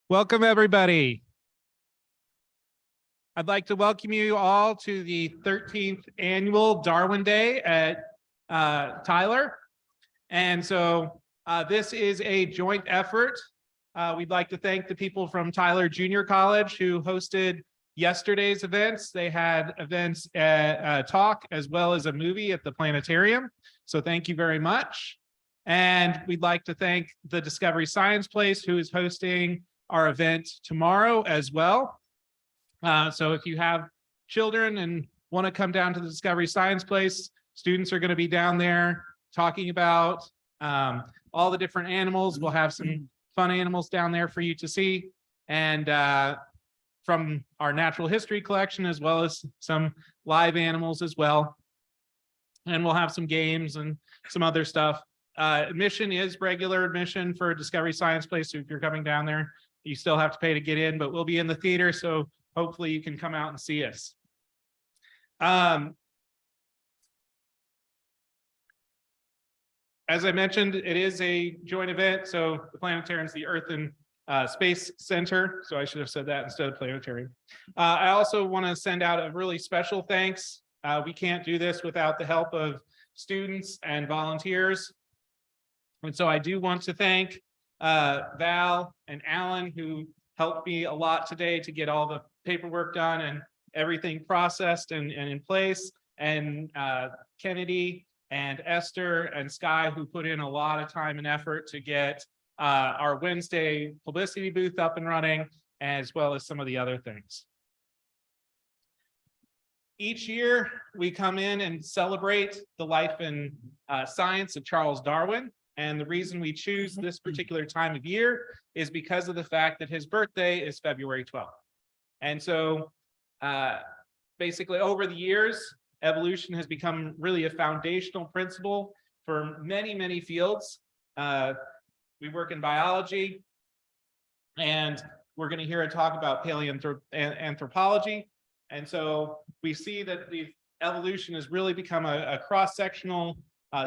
Welcome, everybody. I'd like to welcome you all to the 13th annual Darwin Day at Tyler. And so this is a joint effort. We'd like to thank the people from Tyler Junior College who hosted yesterday's events. They had events at talk as well as a movie at the planetarium. So thank you very much. And we'd like to thank the Discovery Science Place who is hosting our event tomorrow as well. So if you have children and want to come down to the Discovery Science Place, students are going to be down there talking about all the different animals. We'll have some fun animals down there for you to see, and from our natural history collection, as well as some live animals as well. And we'll have some games and some other stuff. Admission is regular admission for Discovery Science Place. So if you're coming down there, you still have to pay to get in, but we'll be in the theater. So hopefully you can come out and see us. As I mentioned, it is a joint event. So the planetarium is the Earth and Space Center. So I should have said that instead of planetarium. I also want to send out a really special thanks. We can't do this without the help of students and volunteers. And so I do want to thank Val and Alan, who helped me a lot today to get all the paperwork done and everything processed and in place, and Kennedy and Esther and Sky, who put in a lot of time and effort to get our Wednesday publicity booth up and running, as well as some of the other things. Each year, we come in and celebrate the life and science of Charles Darwin. And the reason we choose this particular time of year is because of the fact that his birthday is February 12th. And so basically over the years, evolution has become really a foundational principle for many, many fields. We work in biology, and we're going to hear a talk about paleoanthropology. And so we see that the evolution has really become a cross-sectional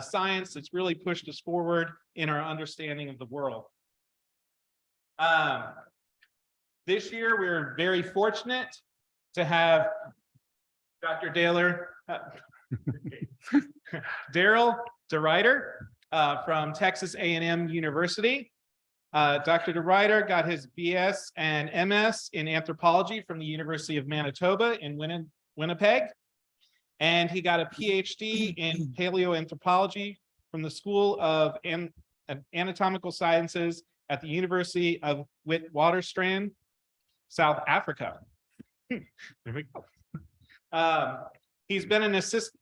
science that's really pushed us forward in our understanding of the world. This year, we're very fortunate to have Dr. Darryl Ruiter from Texas A&M University. Dr. Ruiter got his BS and MS in anthropology from the University of Manitoba in Winnipeg. And he got a PhD in paleoanthropology from the School of Anatomical Sciences at the University of Witwatersrand, South Africa. There we go. He's been an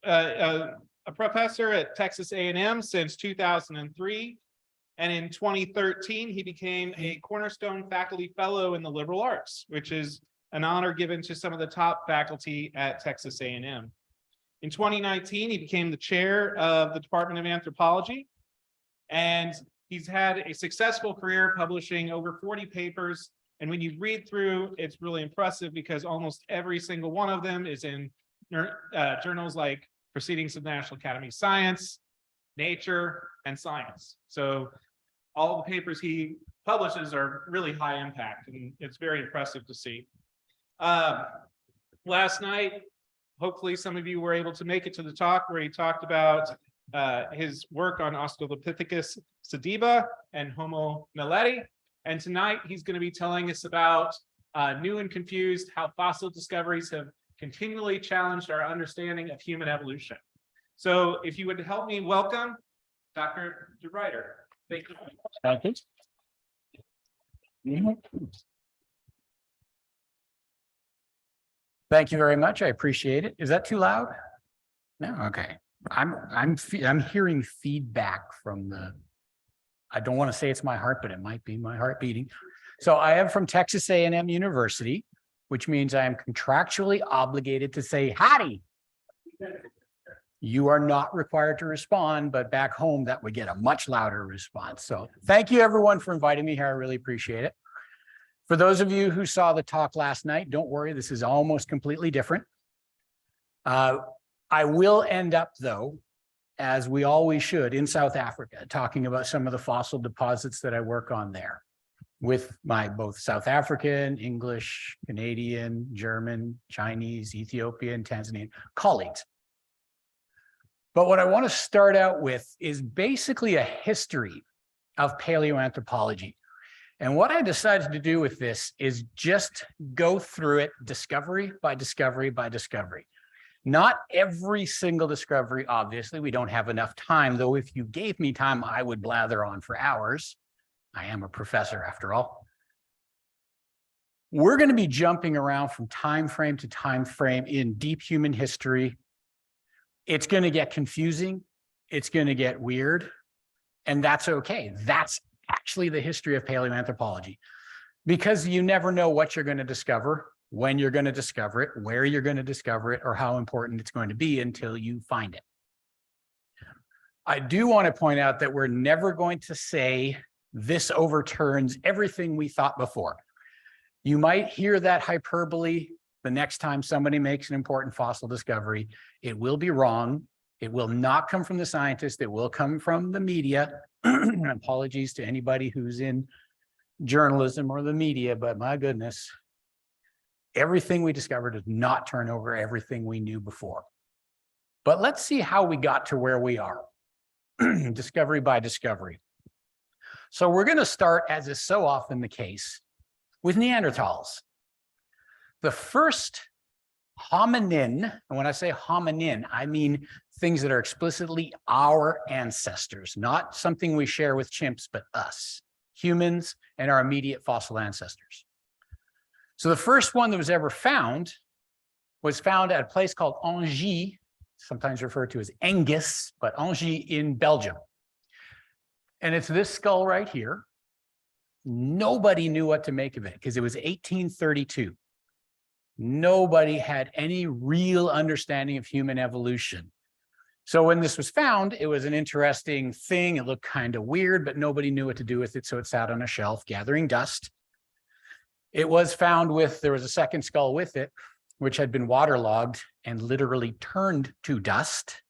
a professor at Texas A&M since 2003. And in 2013, he became a cornerstone faculty fellow in the liberal arts, which is an honor given to some of the top faculty at Texas A&M. In 2019, he became the chair of the Department of Anthropology, and he's had a successful career publishing over 40 papers. And when you read through, it's really impressive because almost every single one of them is in journals like Proceedings of the National Academy of Science, Nature, and Science. So all the papers he publishes are really high impact, and it's very impressive to see. Last night, hopefully some of you were able to make it to the talk where he talked about his work on Australopithecus sediba and Homo erectus. And tonight he's going to be telling us about New and Confused, how fossil discoveries have continually challenged our understanding of human evolution. So if you would help me welcome Dr. Ruiter. Thank you. Thank you. Thank you very much. I appreciate it. Is that too loud? No. Okay. I'm hearing feedback from the. I don't want to say it's my heart, but it might be my heart beating. So I am from Texas A&M University, which means I am contractually obligated to say howdy. You are not required to respond, but back home that would get a much louder response. So thank you everyone for inviting me here. I really appreciate it. For those of you who saw the talk last night, don't worry, this is almost completely different. I will end up though, as we always should, in South Africa, talking about some of the fossil deposits that I work on there. with my both South African, English, Canadian, German, Chinese, Ethiopian, Tanzanian colleagues. But what I want to start out with is basically a history of paleoanthropology. And what I decided to do with this is just go through it discovery by discovery by discovery. Not every single discovery, obviously, we don't have enough time, though if you gave me time, I would blather on for hours. I am a professor after all. We're going to be jumping around from time frame to time frame in deep human history. It's going to get confusing. It's going to get weird. And that's okay. That's actually the history of paleoanthropology, because you never know what you're going to discover, when you're going to discover it, where you're going to discover it, or how important it's going to be until you find it. I do want to point out that we're never going to say this overturns everything we thought before. You might hear that hyperbole the next time somebody makes an important fossil discovery. It will be wrong. It will not come from the scientists. It will come from the media. Apologies to anybody who's in journalism or the media, but my goodness, everything we discovered does not turn over everything we knew before. But let's see how we got to where we are, discovery by discovery. So we're going to start, as is so often the case, with Neanderthals. The first hominin, and when I say hominin, I mean things that are explicitly our ancestors, not something we share with chimps, but us, humans and our immediate fossil ancestors. So the first one that was ever found was found at a place called Angers, sometimes referred to as Angus, but Angers in Belgium. And it's this skull right here. Nobody knew what to make of it because it was 1832. Nobody had any real understanding of human evolution. So when this was found, it was an interesting thing. It looked kind of weird, but nobody knew what to do with it. So it sat on a shelf gathering dust. It was found with, there was a second skull with it, which had been waterlogged and literally turned to dust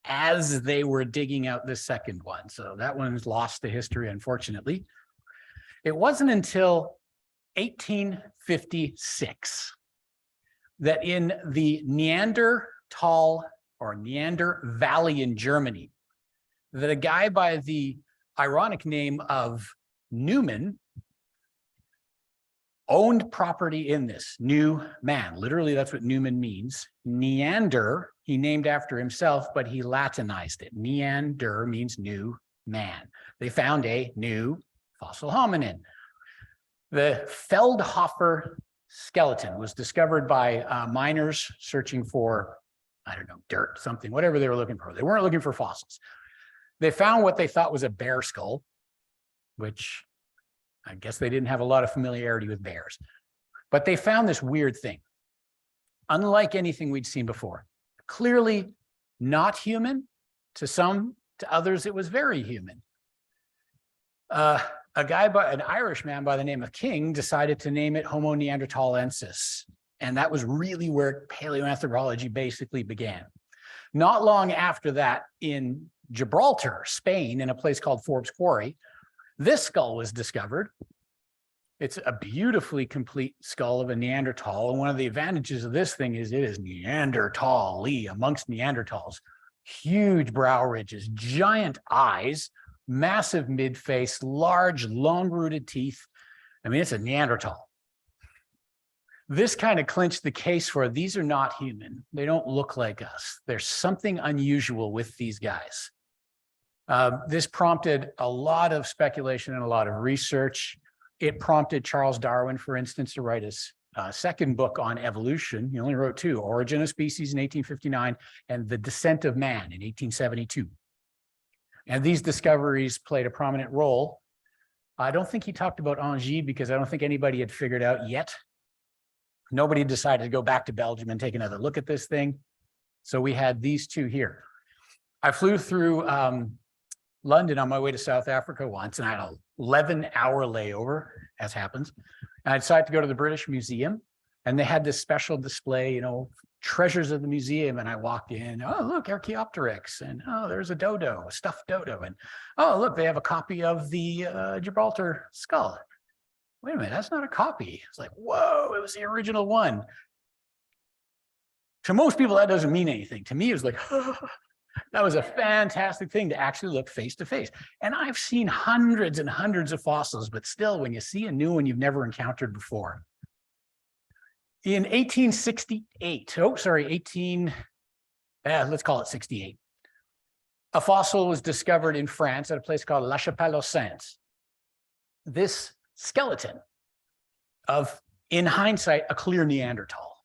as they were digging out the second one. So that one's lost to history, unfortunately. It wasn't until 1856 that in the Neanderthal or Neander Valley in Germany, that a guy by the ironic name of Newman owned property in this, new man. Literally, that's what Newman means. Neander, he named after himself, but he Latinized it. Neander means new man. They found a new fossil hominin. The Feldhofer skeleton was discovered by miners searching for, I don't know, dirt, something, whatever they were looking for. They weren't looking for fossils. They found what they thought was a bear skull, which I guess they didn't have a lot of familiarity with bears. But they found this weird thing, unlike anything we'd seen before. Clearly not human. To some, to others, it was very human. An Irishman by the name of King decided to name it Homo Neanderthalensis. And that was really where paleoanthropology basically began. Not long after that, in Gibraltar, Spain, in a place called Forbes Quarry, this skull was discovered. It's a beautifully complete skull of a Neanderthal. And one of the advantages of this thing is it is Neanderthal-y amongst Neanderthals. Huge brow ridges, giant eyes, massive mid-face, large, long-rooted teeth. I mean, it's a Neanderthal. This kind of clinched the case for these are not human. They don't look like us. There's something unusual with these guys. This prompted a lot of speculation and a lot of research. It prompted Charles Darwin, for instance, to write his second book on evolution. He only wrote two, Origin of Species in 1859 and The Descent of Man in 1872. And these discoveries played a prominent role. I don't think he talked about Angers because I don't think anybody had figured out yet. Nobody decided to go back to Belgium and take another look at this thing. So we had these two here. I flew through London on my way to South Africa once, and I had an 11-hour layover, as happens. And I decided to go to the British Museum, and they had this special display, you know, treasures of the museum. And I walked in, oh, look, Archaeopteryx, and oh, there's a dodo, a stuffed dodo. And oh, look, they have a copy of the Gibraltar Skull. wait a minute, that's not a copy. It's like, whoa, it was the original one. To most people, that doesn't mean anything. To me, it was like, that was a fantastic thing to actually look face to face. And I've seen hundreds and hundreds of fossils, but still, when you see a new one you've never encountered before. In 1868, let's call it 68. A fossil was discovered in France at a place called La Chapelle-aux-Saints. This skeleton of, in hindsight, a clear Neanderthal.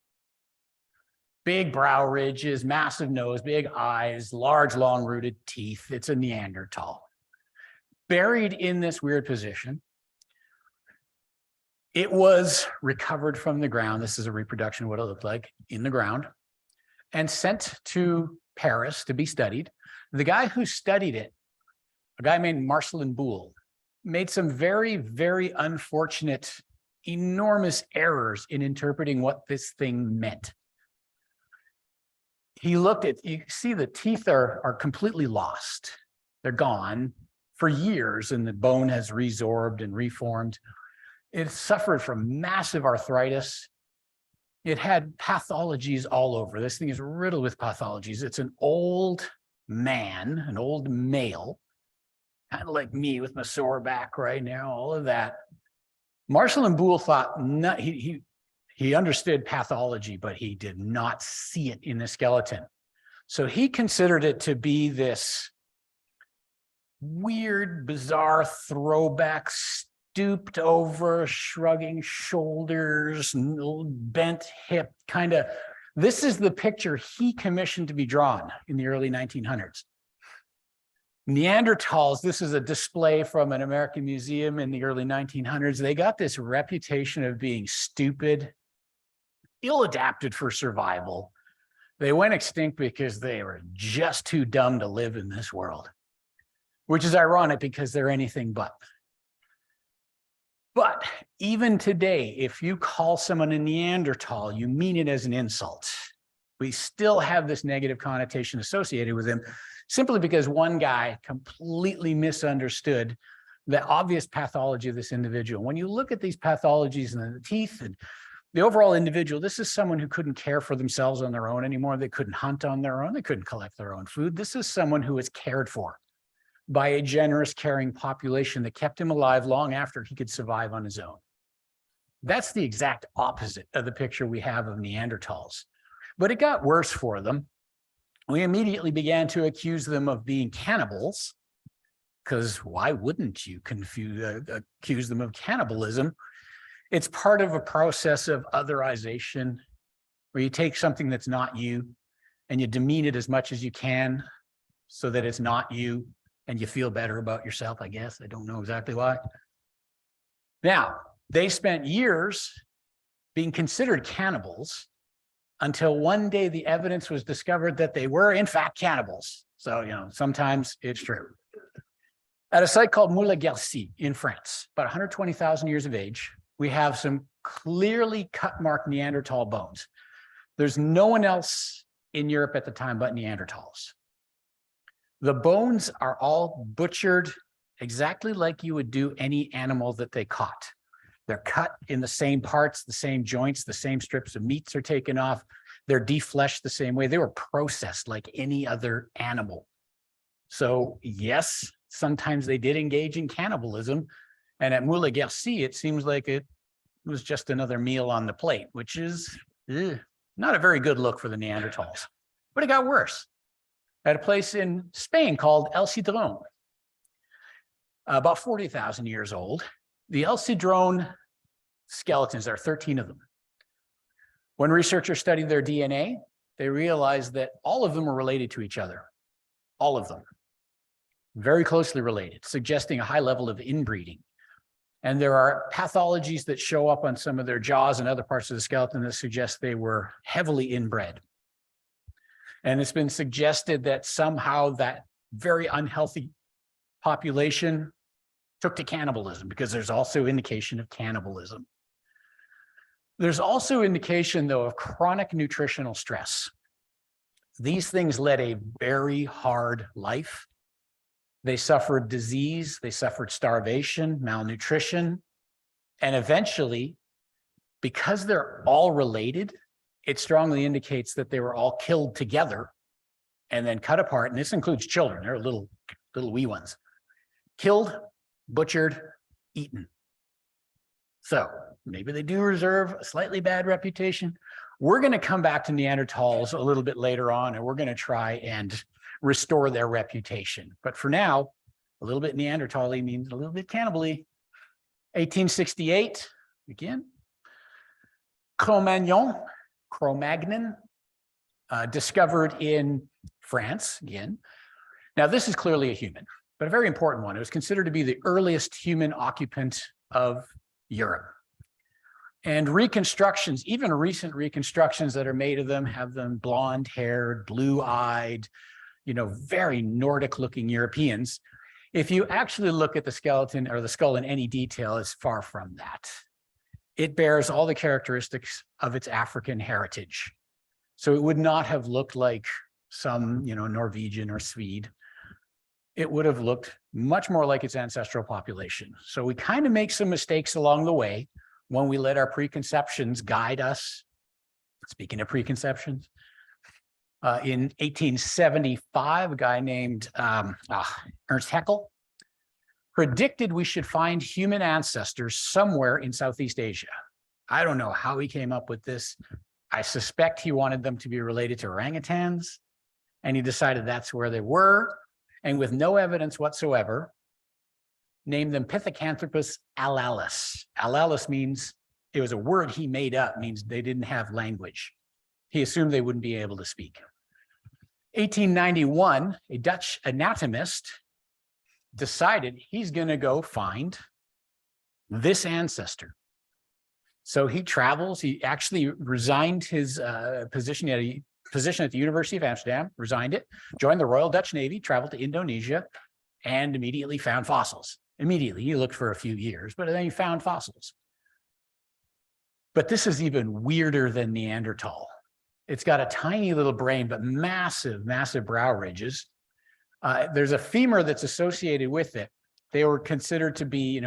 Big brow ridges, massive nose, big eyes, large, long-rooted teeth. It's a Neanderthal. Buried in this weird position. It was recovered from the ground. This is a reproduction of what it looked like in the ground, and sent to Paris to be studied. The guy who studied it, a guy named Marcelin Boule, made some very, very unfortunate, enormous errors in interpreting what this thing meant. He looked at, you see the teeth are completely lost. They're gone for years, and the bone has resorbed and reformed. It suffered from massive arthritis. It had pathologies all over. This thing is riddled with pathologies. It's an old man, an old male, kind of like me with my sore back right now, all of that. Marcelin Boule thought, he understood pathology, but he did not see it in the skeleton. So he considered it to be this weird, bizarre throwback, stooped over, shrugging shoulders, bent hip, kind of. This is the picture he commissioned to be drawn in the early 1900s. Neanderthals, this is a display from an American museum in the early 1900s. They got this reputation of being stupid, ill-adapted for survival. They went extinct because they were just too dumb to live in this world, which is ironic because they're anything but. But even today, if you call someone a Neanderthal, you mean it as an insult. We still have this negative connotation associated with them simply because one guy completely misunderstood the obvious pathology of this individual. When you look at these pathologies in the teeth and the overall individual, this is someone who couldn't care for themselves on their own anymore. They couldn't hunt on their own. They couldn't collect their own food. This is someone who was cared for by a generous, caring population that kept him alive long after he could survive on his own. That's the exact opposite of the picture we have of Neanderthals. But it got worse for them. We immediately began to accuse them of being cannibals, because why wouldn't you accuse them of cannibalism? It's part of a process of otherization, where you take something that's not you and you demean it as much as you can so that it's not you and you feel better about yourself, I guess. I don't know exactly why. Now, they spent years being considered cannibals until one day the evidence was discovered that they were in fact cannibals. So, sometimes it's true. At a site called Moulin-Guercy in France, about 120,000 years of age, we have some clearly cut mark Neanderthal bones. There's no one else in Europe at the time but Neanderthals. The bones are all butchered exactly like you would do any animal that they caught. They're cut in the same parts, the same joints, the same strips of meats are taken off. They're defleshed the same way. They were processed like any other animal. So yes, sometimes they did engage in cannibalism. And at Moulin-Guercy, it seems like it was just another meal on the plate, which is not a very good look for the Neanderthals. But it got worse. At a place in Spain called El Cedrón, about 40,000 years old. The El Cedrón skeletons, there are 13 of them. When researchers studied their DNA, they realized that all of them are related to each other. All of them. Very closely related, suggesting a high level of inbreeding. And there are pathologies that show up on some of their jaws and other parts of the skeleton that suggest they were heavily inbred. And it's been suggested that somehow that very unhealthy population took to cannibalism, because there's also indication of cannibalism. There's also indication, though, of chronic nutritional stress. These things led a very hard life. They suffered disease, they suffered starvation, malnutrition. And eventually, because they're all related, it strongly indicates that they were all killed together and then cut apart. And this includes children. They're little wee ones. Killed, butchered, eaten. So maybe they do reserve a slightly bad reputation. We're going to come back to Neanderthals a little bit later on, and we're going to try and restore their reputation. But for now, a little bit Neanderthal-y means a little bit cannibal-y. 1868, again, CroMagnon, discovered in France, again. Now, this is clearly a human, but a very important one. It was considered to be the earliest human occupant of Europe. And reconstructions, even recent reconstructions that are made of them, have them blonde-haired, blue-eyed, very Nordic-looking Europeans. If you actually look at the skeleton or the skull in any detail, it's far from that. It bears all the characteristics of its African heritage. So it would not have looked like some, Norwegian or Swede. It would have looked much more like its ancestral population. So we kind of make some mistakes along the way when we let our preconceptions guide us. Speaking of preconceptions, in 1875, a guy named Ernst Haeckel predicted we should find human ancestors somewhere in Southeast Asia. I don't know how he came up with this. I suspect he wanted them to be related to orangutans, and he decided that's where they were, and with no evidence whatsoever, named them Pithecanthropus alalis. Alalis means, it was a word he made up, means they didn't have language. He assumed they wouldn't be able to speak. 1891, a Dutch anatomist decided he's going to go find this ancestor. So he travels. He actually resigned his position at the University of Amsterdam, resigned it, joined the Royal Dutch Navy, traveled to Indonesia, and immediately found fossils. Immediately, he looked for a few years, but then he found fossils. But this is even weirder than Neanderthal. It's got a tiny little brain, but massive, massive brow ridges. There's a femur that's associated with it. They were considered to be,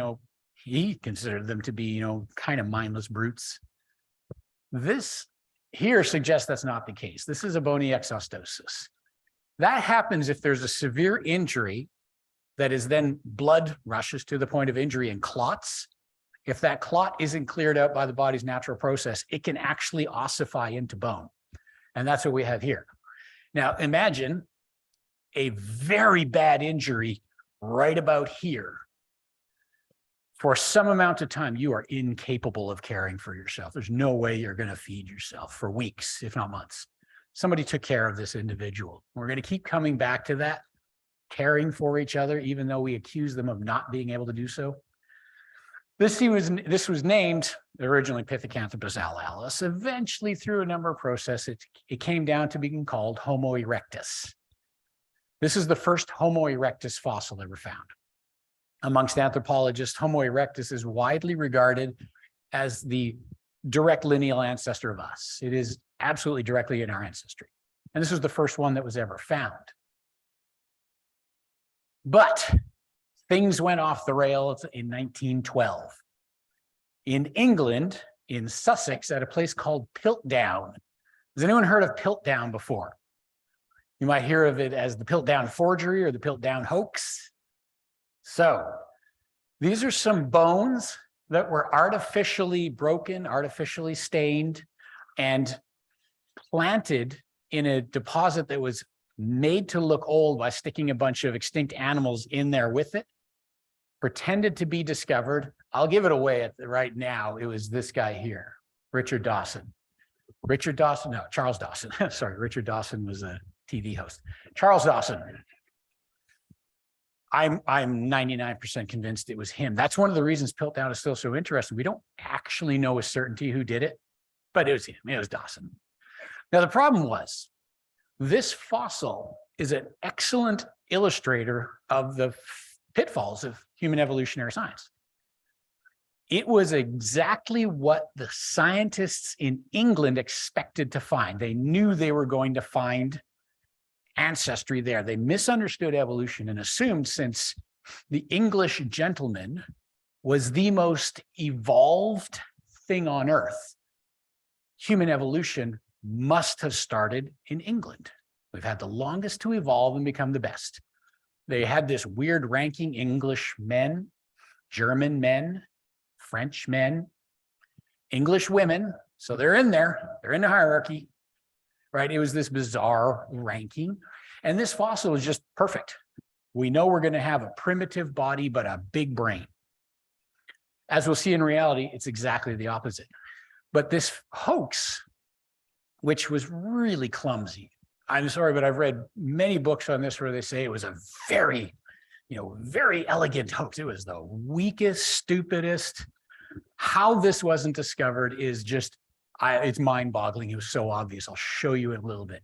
he considered them to be, kind of mindless brutes. This here suggests that's not the case. This is a bony exostosis. That happens if there's a severe injury that is then blood rushes to the point of injury and clots. If that clot isn't cleared out by the body's natural process, it can actually ossify into bone. And that's what we have here. Now, imagine a very bad injury right about here. For some amount of time, you are incapable of caring for yourself. There's no way you're going to feed yourself for weeks, if not months. Somebody took care of this individual. We're going to keep coming back to that, caring for each other, even though we accuse them of not being able to do so. This was named originally Pithecanthropus alalis. Eventually, through a number of processes, it came down to being called Homo erectus. This is the first Homo erectus fossil ever found. Amongst anthropologists, Homo erectus is widely regarded as the direct lineal ancestor of us. It is absolutely directly in our ancestry. And this was the first one that was ever found. But things went off the rails in 1912. In England, in Sussex, at a place called Piltdown. Has anyone heard of Piltdown before? You might hear of it as the Piltdown forgery or the Piltdown hoax. So these are some bones that were artificially broken, artificially stained, and planted in a deposit that was made to look old by sticking a bunch of extinct animals in there with it, pretended to be discovered. I'll give it away right now. It was this guy here, Richard Dawson. Charles Dawson. Sorry, Richard Dawson was a TV host. Charles Dawson. I'm 99% convinced it was him. That's one of the reasons Piltdown is still so interesting. We don't actually know with certainty who did it, but it was him. It was Dawson. Now, the problem was this fossil is an excellent illustrator of the pitfalls of human evolutionary science. It was exactly what the scientists in England expected to find. They knew they were going to find ancestry there. They misunderstood evolution and assumed since the English gentleman was the most evolved thing on Earth, human evolution must have started in England. We've had the longest to evolve and become the best. They had this weird ranking: English men, German men, French men, English women. So they're in there, they're in the hierarchy, right? It was this bizarre ranking. And this fossil is just perfect. We know we're going to have a primitive body, but a big brain. As we'll see in reality, it's exactly the opposite. But this hoax, which was really clumsy. I'm sorry, but I've read many books on this where they say it was a very, very elegant hoax. It was the weakest, stupidest. How this wasn't discovered is just, it's mind-boggling. It was so obvious. I'll show you in a little bit.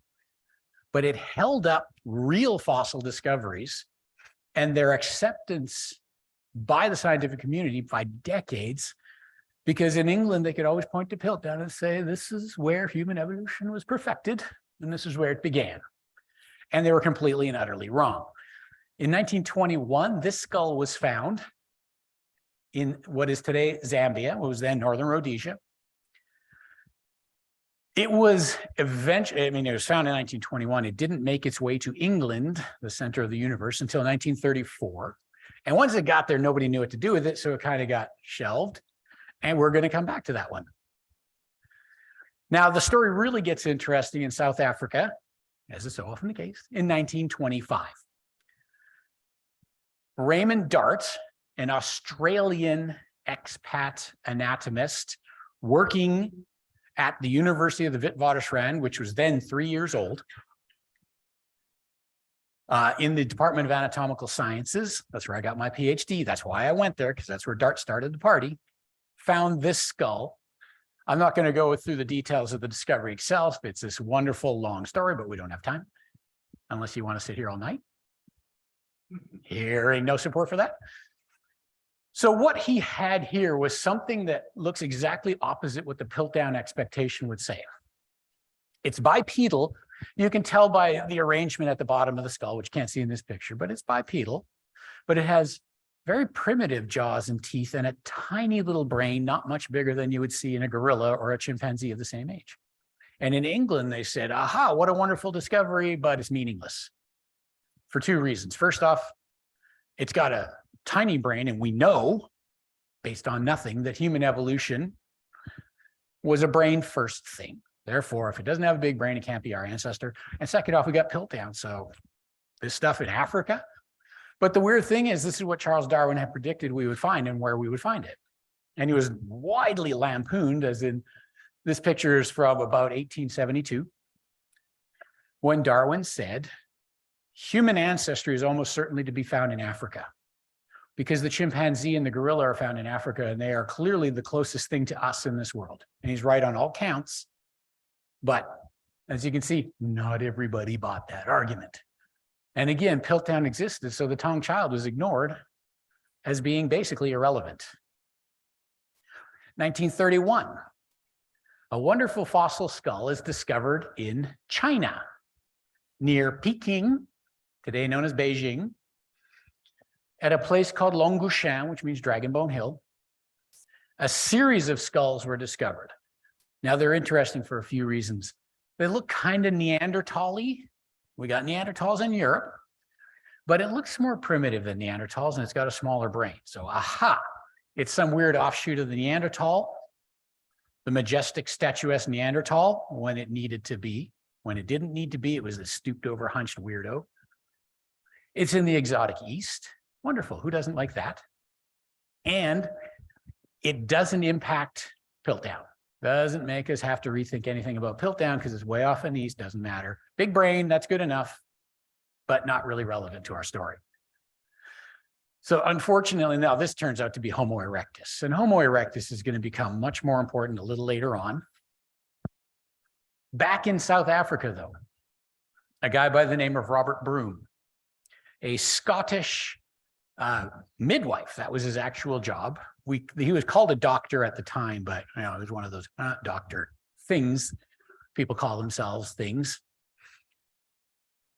But it held up real fossil discoveries and their acceptance by the scientific community by decades, because in England, they could always point to Piltdown and say, this is where human evolution was perfected, and this is where it began. And they were completely and utterly wrong. In 1921, this skull was found in what is today Zambia, what was then Northern Rhodesia. It was eventually, it was found in 1921. It didn't make its way to England, the center of the universe, until 1934. And once it got there, nobody knew what to do with it, so it kind of got shelved. And we're going to come back to that one. Now, the story really gets interesting in South Africa, as is so often the case, in 1925. Raymond Dart, an Australian expat anatomist working at the University of the Witwatersrand, which was then 3 years old, in the Department of Anatomical Sciences. That's where I got my PhD. That's why I went there, because that's where Dart started the party. Found this skull. I'm not going to go through the details of the discovery itself. It's this wonderful long story, but we don't have time, unless you want to sit here all night. Hearing no support for that. So what he had here was something that looks exactly opposite what the Piltdown expectation would say. It's bipedal. You can tell by the arrangement at the bottom of the skull, which you can't see in this picture, but it's bipedal. But it has very primitive jaws and teeth and a tiny little brain, not much bigger than you would see in a gorilla or a chimpanzee of the same age. And in England, they said, aha, what a wonderful discovery, but it's meaningless for two reasons. First off, it's got a tiny brain, and we know, based on nothing, that human evolution was a brain first thing. Therefore, if it doesn't have a big brain, it can't be our ancestor. And second off, we got Piltdown. So this stuff in Africa. But the weird thing is, this is what Charles Darwin had predicted we would find and where we would find it. And he was widely lampooned, as in this picture is from about 1872, when Darwin said, human ancestry is almost certainly to be found in Africa, because the chimpanzee and the gorilla are found in Africa, and they are clearly the closest thing to us in this world. And he's right on all counts. But as you can see, not everybody bought that argument. And again, Piltdown existed, so the tongue child was ignored as being basically irrelevant. 1931, a wonderful fossil skull is discovered in China, near Peking, today known as Beijing, at a place called Longushan, which means Dragon Bone Hill. A series of skulls were discovered. Now, they're interesting for a few reasons. They look kind of Neanderthal-y. We got Neanderthals in Europe, but it looks more primitive than Neanderthals, and it's got a smaller brain. So, aha, it's some weird offshoot of the Neanderthal, the majestic, statuesque Neanderthal, when it needed to be. When it didn't need to be, it was a stooped over, hunched weirdo. It's in the exotic East. Wonderful. Who doesn't like that? And it doesn't impact Piltdown. Doesn't make us have to rethink anything about Piltdown, because it's way off in the East, doesn't matter. Big brain, that's good enough, but not really relevant to our story. So unfortunately, now this turns out to be Homo erectus. And Homo erectus is going to become much more important a little later on. Back in South Africa, though, a guy by the name of Robert Broome, a Scottish midwife, that was his actual job. He was called a doctor at the time, but it was one of those doctor things. People call themselves things.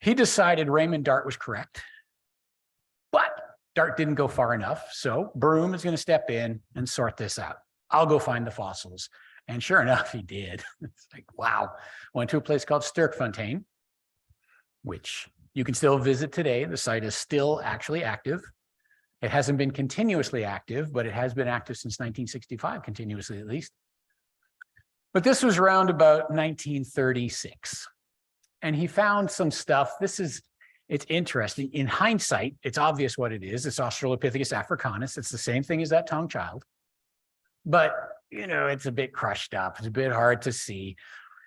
He decided Raymond Dart was correct, but Dart didn't go far enough, so Broome is going to step in and sort this out. I'll go find the fossils. And sure enough, he did. It's like, wow. Went to a place called Sterkfontein, which you can still visit today. The site is still actually active. It hasn't been continuously active, but it has been active since 1965, continuously at least. But this was around about 1936. And he found some stuff. It's interesting. In hindsight, it's obvious what it is. It's Australopithecus africanus. It's the same thing as that tongue child. But, it's a bit crushed up. It's a bit hard to see.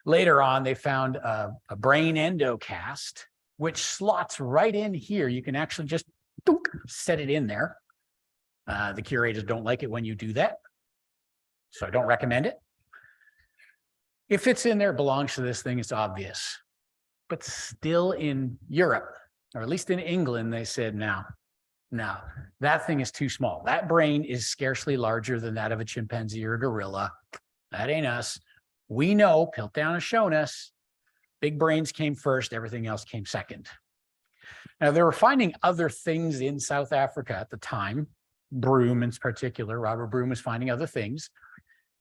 Later on, they found a brain endocast, which slots right in here. You can actually just set it in there. The curators don't like it when you do that, so I don't recommend it. If it's in there, belongs to this thing, it's obvious. But still in Europe, or at least in England, they said, no, that thing is too small. That brain is scarcely larger than that of a chimpanzee or a gorilla. That ain't us. We know, Piltdown has shown us, big brains came first, everything else came second. Now, they were finding other things in South Africa at the time. Broome in particular, Robert Broome was finding other things.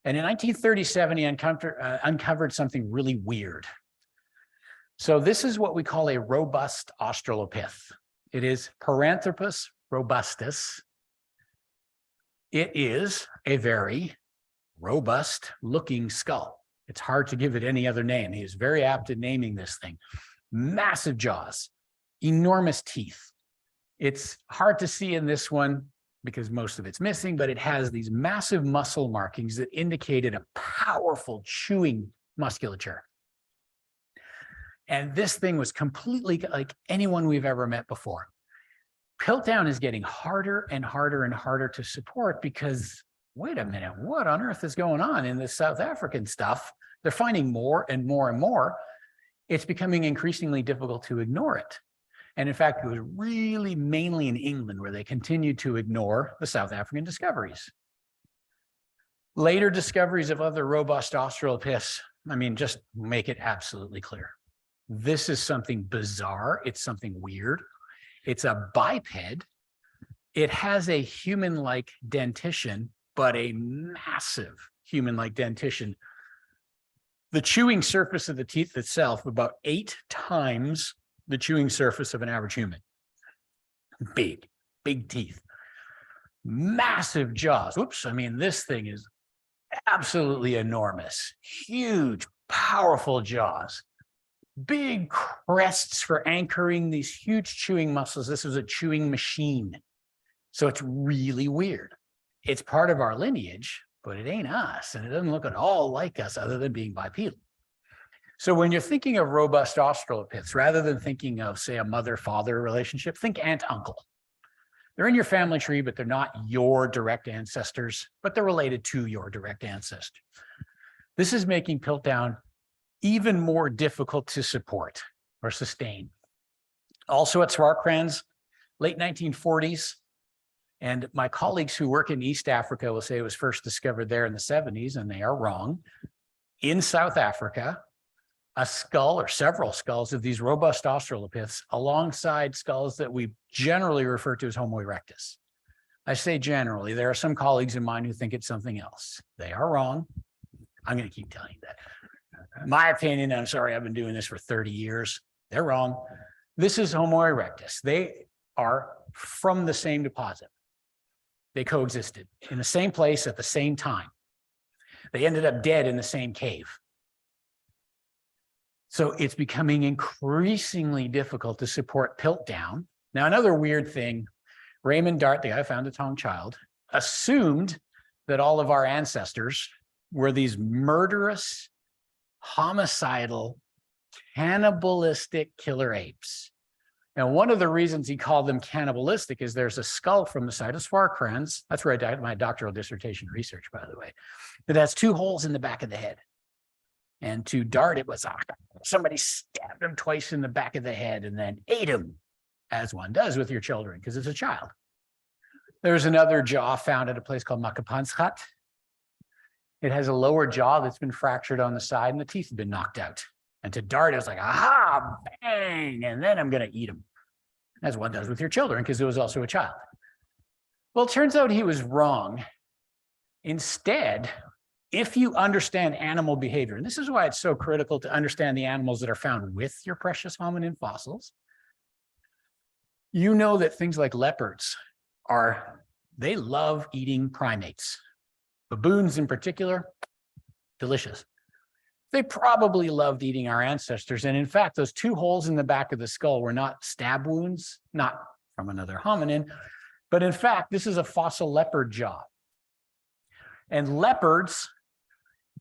And in 1937, he uncovered something really weird. So this is what we call a robust Australopith. It is Paranthropus robustus. It is a very robust looking skull. It's hard to give it any other name. He is very apt at naming this thing. Massive jaws, enormous teeth. It's hard to see in this one because most of it's missing, but it has these massive muscle markings that indicated a powerful chewing musculature. And this thing was completely like anyone we've ever met before. Piltdown is getting harder and harder and harder to support because, wait a minute, what on earth is going on in this South African stuff? They're finding more and more and more. It's becoming increasingly difficult to ignore it. And in fact, it was really mainly in England where they continued to ignore the South African discoveries. Later discoveries of other robust Australopiths, just make it absolutely clear. This is something bizarre. It's something weird. It's a biped. It has a human-like dentition, but a massive human-like dentition. The chewing surface of the teeth itself, about 8 times the chewing surface of an average human. Big teeth. Massive jaws. Whoops, this thing is absolutely enormous. Huge, powerful jaws. Big crests for anchoring these huge chewing muscles. This is a chewing machine. So it's really weird. It's part of our lineage, but it ain't us. And it doesn't look at all like us other than being bipedal. So when you're thinking of robust Australopiths, rather than thinking of, say, a mother-father relationship, think aunt-uncle. They're in your family tree, but they're not your direct ancestors, but they're related to your direct ancestor. This is making Piltdown even more difficult to support or sustain. Also at Swartkrans, late 1940s, and my colleagues who work in East Africa will say it was first discovered there in the 70s, and they are wrong. In South Africa, a skull or several skulls of these robust Australopiths alongside skulls that we generally refer to as Homo erectus. I say generally, there are some colleagues of mine who think it's something else. They are wrong. I'm going to keep telling you that. My opinion, I'm sorry, I've been doing this for 30 years. They're wrong. This is Homo erectus. They are from the same deposit. They coexisted in the same place at the same time. They ended up dead in the same cave. So it's becoming increasingly difficult to support Piltdown. Now, another weird thing, Raymond Dart, the guy who found the tongue child, assumed that all of our ancestors were these murderous, homicidal, cannibalistic killer apes. And one of the reasons he called them cannibalistic is there's a skull from the site of Swartkrans. That's where I did my doctoral dissertation research, by the way. That has 2 holes in the back of the head. And to Dart, it was somebody stabbed him twice in the back of the head and then ate him, as one does with your children, because it's a child. There's another jaw found at a place called Makapansgat. It has a lower jaw that's been fractured on the side and the teeth have been knocked out. And to Dart, it was like, aha, bang, and then I'm going to eat him, as one does with your children, because it was also a child. Well, it turns out he was wrong. Instead, if you understand animal behavior, and this is why it's so critical to understand the animals that are found with your precious hominin fossils, you know that things like leopards they love eating primates. Baboons in particular, delicious. They probably loved eating our ancestors. And in fact, those 2 holes in the back of the skull were not stab wounds, not from another hominin, but in fact, this is a fossil leopard jaw. And leopards,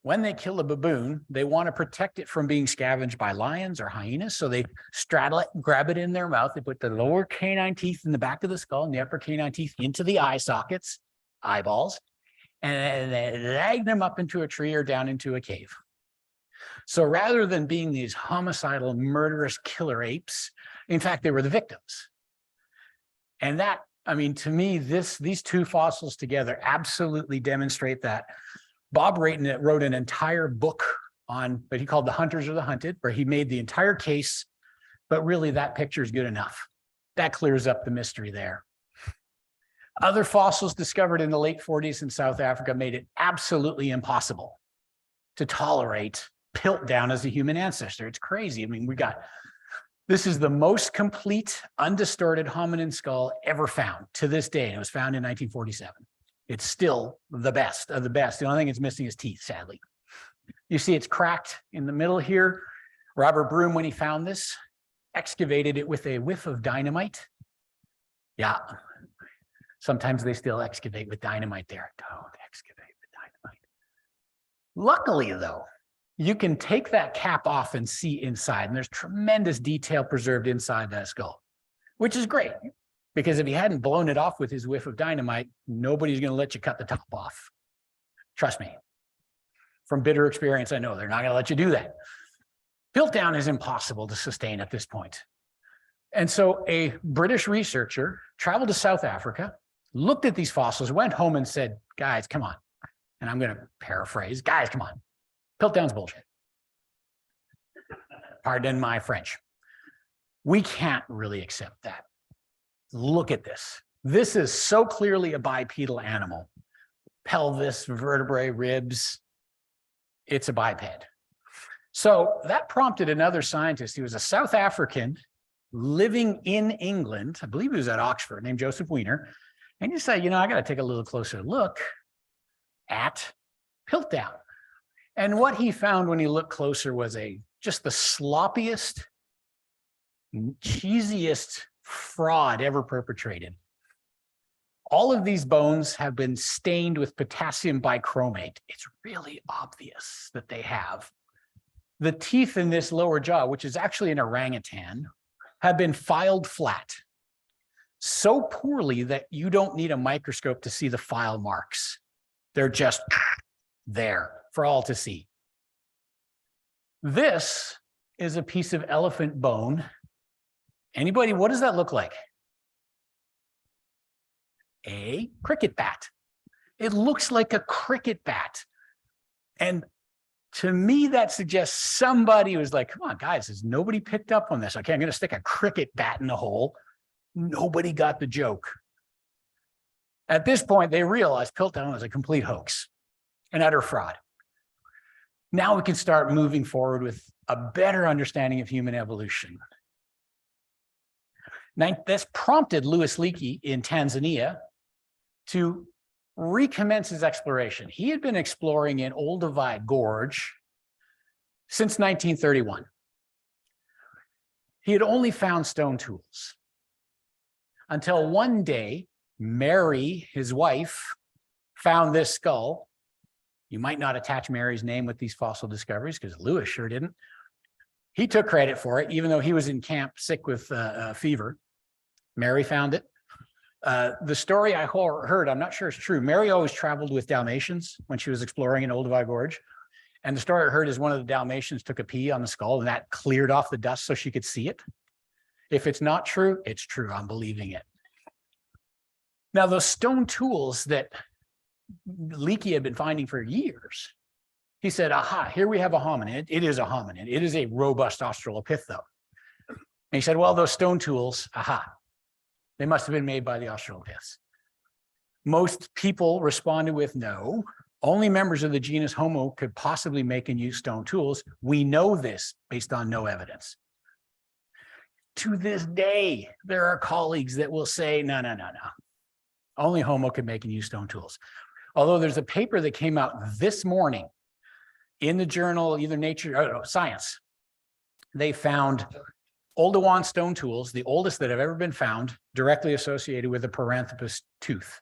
when they kill a baboon, they want to protect it from being scavenged by lions or hyenas. So they straddle it, grab it in their mouth. They put the lower canine teeth in the back of the skull and the upper canine teeth into the eye sockets, eyeballs, and they drag them up into a tree or down into a cave. So rather than being these homicidal, murderous killer apes, in fact, they were the victims. And that, I mean, to me, these 2 fossils together absolutely demonstrate that. Bob Rayton wrote an entire book on what he called The Hunters or the Hunted, where he made the entire case, but really that picture is good enough. That clears up the mystery there. Other fossils discovered in the late 40s in South Africa made it absolutely impossible to tolerate Piltdown as a human ancestor. It's crazy. I mean, this is the most complete, undistorted hominin skull ever found to this day. And it was found in 1947. It's still the best of the best. The only thing it's missing is teeth, sadly. You see it's cracked in the middle here. Robert Broome, when he found this, excavated it with a whiff of dynamite. Yeah. Sometimes they still excavate with dynamite there. Don't excavate with dynamite. Luckily, though, you can take that cap off and see inside, and there's tremendous detail preserved inside that skull, which is great, because if he hadn't blown it off with his whiff of dynamite, nobody's going to let you cut the top off. Trust me. From bitter experience, I know they're not going to let you do that. Piltdown is impossible to sustain at this point. And so a British researcher traveled to South Africa, looked at these fossils, went home and said, guys, come on. And I'm going to paraphrase, guys, come on. Piltdown's bullshit. Pardon my French. We can't really accept that. Look at this. This is so clearly a bipedal animal. Pelvis, vertebrae, ribs. It's a biped. So that prompted another scientist. He was a South African living in England. I believe he was at Oxford, named Joseph Weiner. And he said, I got to take a little closer look at Piltdown. And what he found when he looked closer was just the sloppiest, cheesiest fraud ever perpetrated. All of these bones have been stained with potassium bichromate. It's really obvious that they have. The teeth in this lower jaw, which is actually an orangutan, have been filed flat so poorly that you don't need a microscope to see the file marks. They're just there for all to see. This is a piece of elephant bone. Anybody, what does that look like? A cricket bat. It looks like a cricket bat. And to me, that suggests somebody was like, come on, guys, has nobody picked up on this? Okay, I'm going to stick a cricket bat in the hole. Nobody got the joke. At this point, they realized Piltdown was a complete hoax, an utter fraud. Now we can start moving forward with a better understanding of human evolution. Now, this prompted Louis Leakey in Tanzania to recommence his exploration. He had been exploring in Olduvai Gorge since 1931. He had only found stone tools until one day, Mary, his wife, found this skull. You might not attach Mary's name with these fossil discoveries because Louis sure didn't. He took credit for it, even though he was in camp sick with fever. Mary found it. The story I heard, I'm not sure it's true. Mary always traveled with Dalmatians when she was exploring in Olduvai Gorge. And the story I heard is one of the Dalmatians took a pee on the skull and that cleared off the dust so she could see it. If it's not true, it's true. I'm believing it. Now, those stone tools that Leakey had been finding for years, he said, aha, here we have a hominid. It is a hominid. It is a robust Australopith, though. And he said, well, those stone tools, aha, they must have been made by the Australopiths. Most people responded with no. Only members of the genus Homo could possibly make and use stone tools. We know this based on no evidence. To this day, there are colleagues that will say, no. Only Homo could make and use stone tools. Although there's a paper that came out this morning in the journal, either Nature or Science. They found Oldowan stone tools, the oldest that have ever been found, directly associated with the Paranthropus tooth.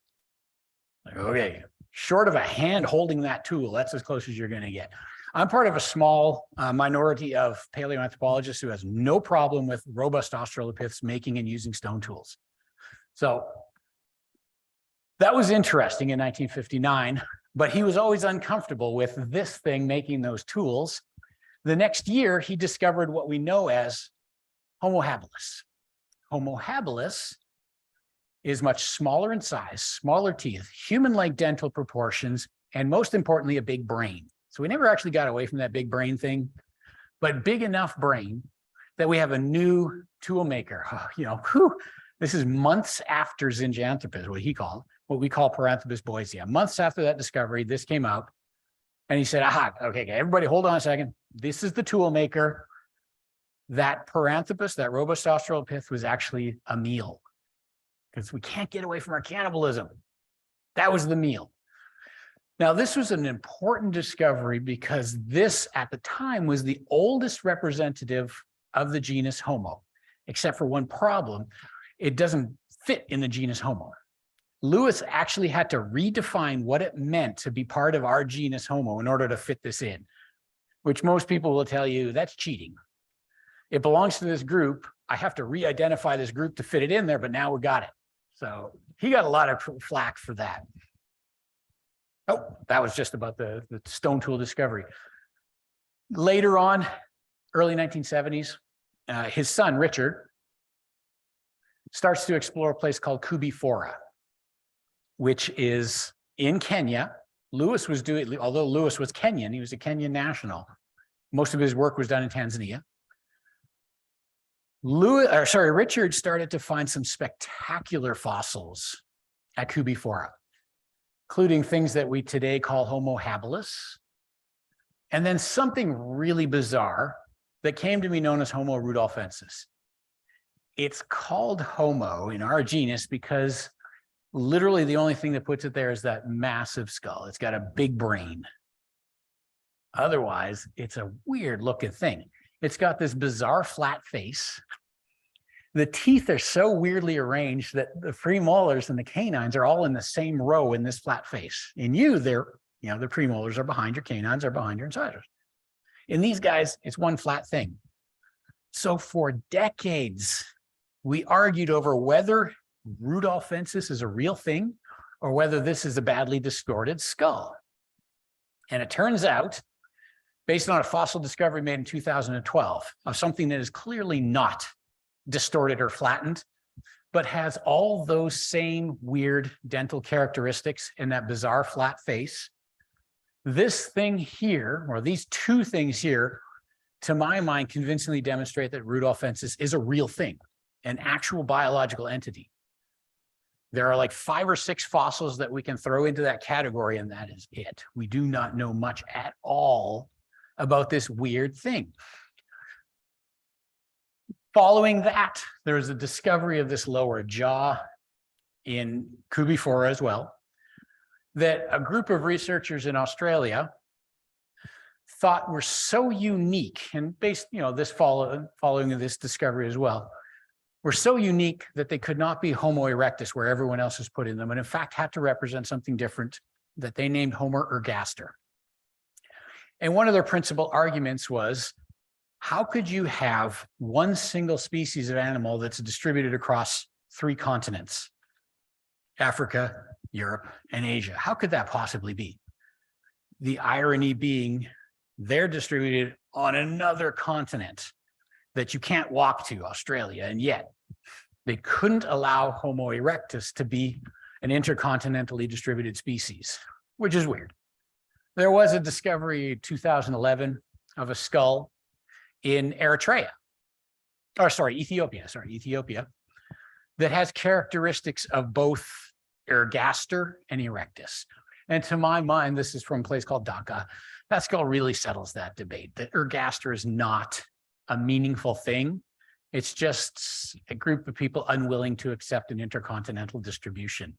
Like, okay, short of a hand holding that tool, that's as close as you're going to get. I'm part of a small minority of paleoanthropologists who has no problem with robust Australopiths making and using stone tools. So that was interesting in 1959, but he was always uncomfortable with this thing making those tools. The next year, he discovered what we know as Homo habilis. Homo habilis is much smaller in size, smaller teeth, human-like dental proportions, and most importantly, a big brain. So we never actually got away from that big brain thing, but big enough brain that we have a new tool maker. This is months after Zinjanthropus, what we call Paranthropus boisei. Months after that discovery, this came out, and he said, aha, okay, everybody hold on a second. This is the tool maker. That Paranthropus, that robust Australopith, was actually a meal, because we can't get away from our cannibalism. That was the meal. Now, this was an important discovery because this, at the time, was the oldest representative of the genus Homo, except for one problem. It doesn't fit in the genus Homo. Lewis actually had to redefine what it meant to be part of our genus Homo in order to fit this in, which most people will tell you that's cheating. It belongs to this group. I have to re-identify this group to fit it in there, but now we got it. So he got a lot of flack for that. Oh, that was just about the stone tool discovery. Later on, early 1970s, his son, Richard, starts to explore a place called Kubifora, which is in Kenya. Lewis was doing, although Lewis was Kenyan, he was a Kenyan national. Most of his work was done in Tanzania. Richard started to find some spectacular fossils at Kubifora, including things that we today call Homo habilis, and then something really bizarre that came to be known as Homo rudolphensis. It's called Homo in our genus because literally the only thing that puts it there is that massive skull. It's got a big brain. Otherwise, it's a weird looking thing. It's got this bizarre flat face. The teeth are so weirdly arranged that the premolars and the canines are all in the same row in this flat face. In you, the premolars are behind, your canines are behind your incisors. In these guys, it's one flat thing. So for decades, we argued over whether rudolphensis is a real thing or whether this is a badly distorted skull. And it turns out, based on a fossil discovery made in 2012 of something that is clearly not distorted or flattened, but has all those same weird dental characteristics in that bizarre flat face. This thing here, or these two things here, to my mind, convincingly demonstrate that rudolphensis is a real thing, an actual biological entity. There are like 5 or 6 fossils that we can throw into that category, and that is it. We do not know much at all about this weird thing. Following that, there was a discovery of this lower jaw in Kubifora as well, that a group of researchers in Australia thought were so unique, and based, following this discovery as well, were so unique that they could not be Homo erectus where everyone else is putting them, and in fact had to represent something different that they named Homo ergaster. And one of their principal arguments was, how could you have one single species of animal that's distributed across 3 continents, Africa, Europe, and Asia? How could that possibly be? The irony being they're distributed on another continent that you can't walk to, Australia, and yet they couldn't allow Homo erectus to be an intercontinentally distributed species, which is weird. There was a discovery in 2011 of a skull in Ethiopia, that has characteristics of both ergaster and erectus. And to my mind, this is from a place called Dhaka. That skull really settles that debate. The ergaster is not a meaningful thing. It's just a group of people unwilling to accept an intercontinental distribution.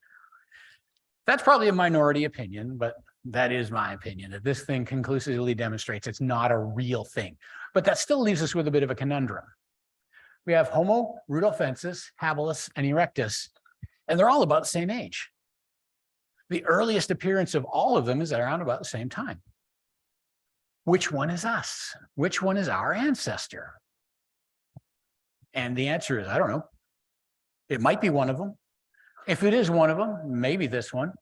That's probably a minority opinion, but that is my opinion, that this thing conclusively demonstrates it's not a real thing. But that still leaves us with a bit of a conundrum. We have Homo, rudolphensis, habilis, and erectus, and they're all about the same age. The earliest appearance of all of them is around about the same time. Which one is us? Which one is our ancestor? And the answer is, I don't know. It might be one of them. If it is one of them, maybe this one.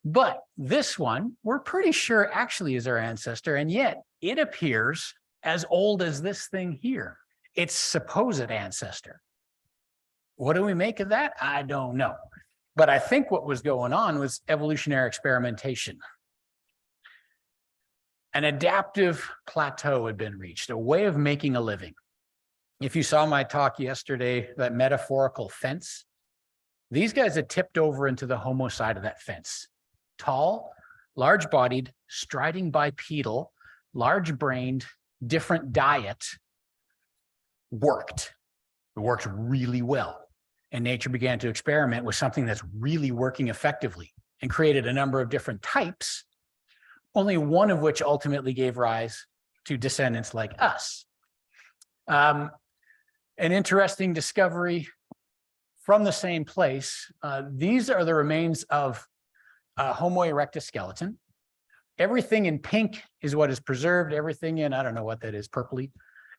But this one, we're pretty sure actually is our ancestor, and yet it appears as old as this thing here, its supposed ancestor. What do we make of that? I don't know. But I think what was going on was evolutionary experimentation. An adaptive plateau had been reached, a way of making a living. If you saw my talk yesterday, that metaphorical fence, these guys had tipped over into the Homo side of that fence. Tall, large-bodied, striding bipedal, large-brained, different diet, worked. It worked really well. And nature began to experiment with something that's really working effectively and created a number of different types, only one of which ultimately gave rise to descendants like us. An interesting discovery from the same place. These are the remains of Homo erectus skeleton. Everything in pink is what is preserved. Everything in, I don't know what that is, purpley,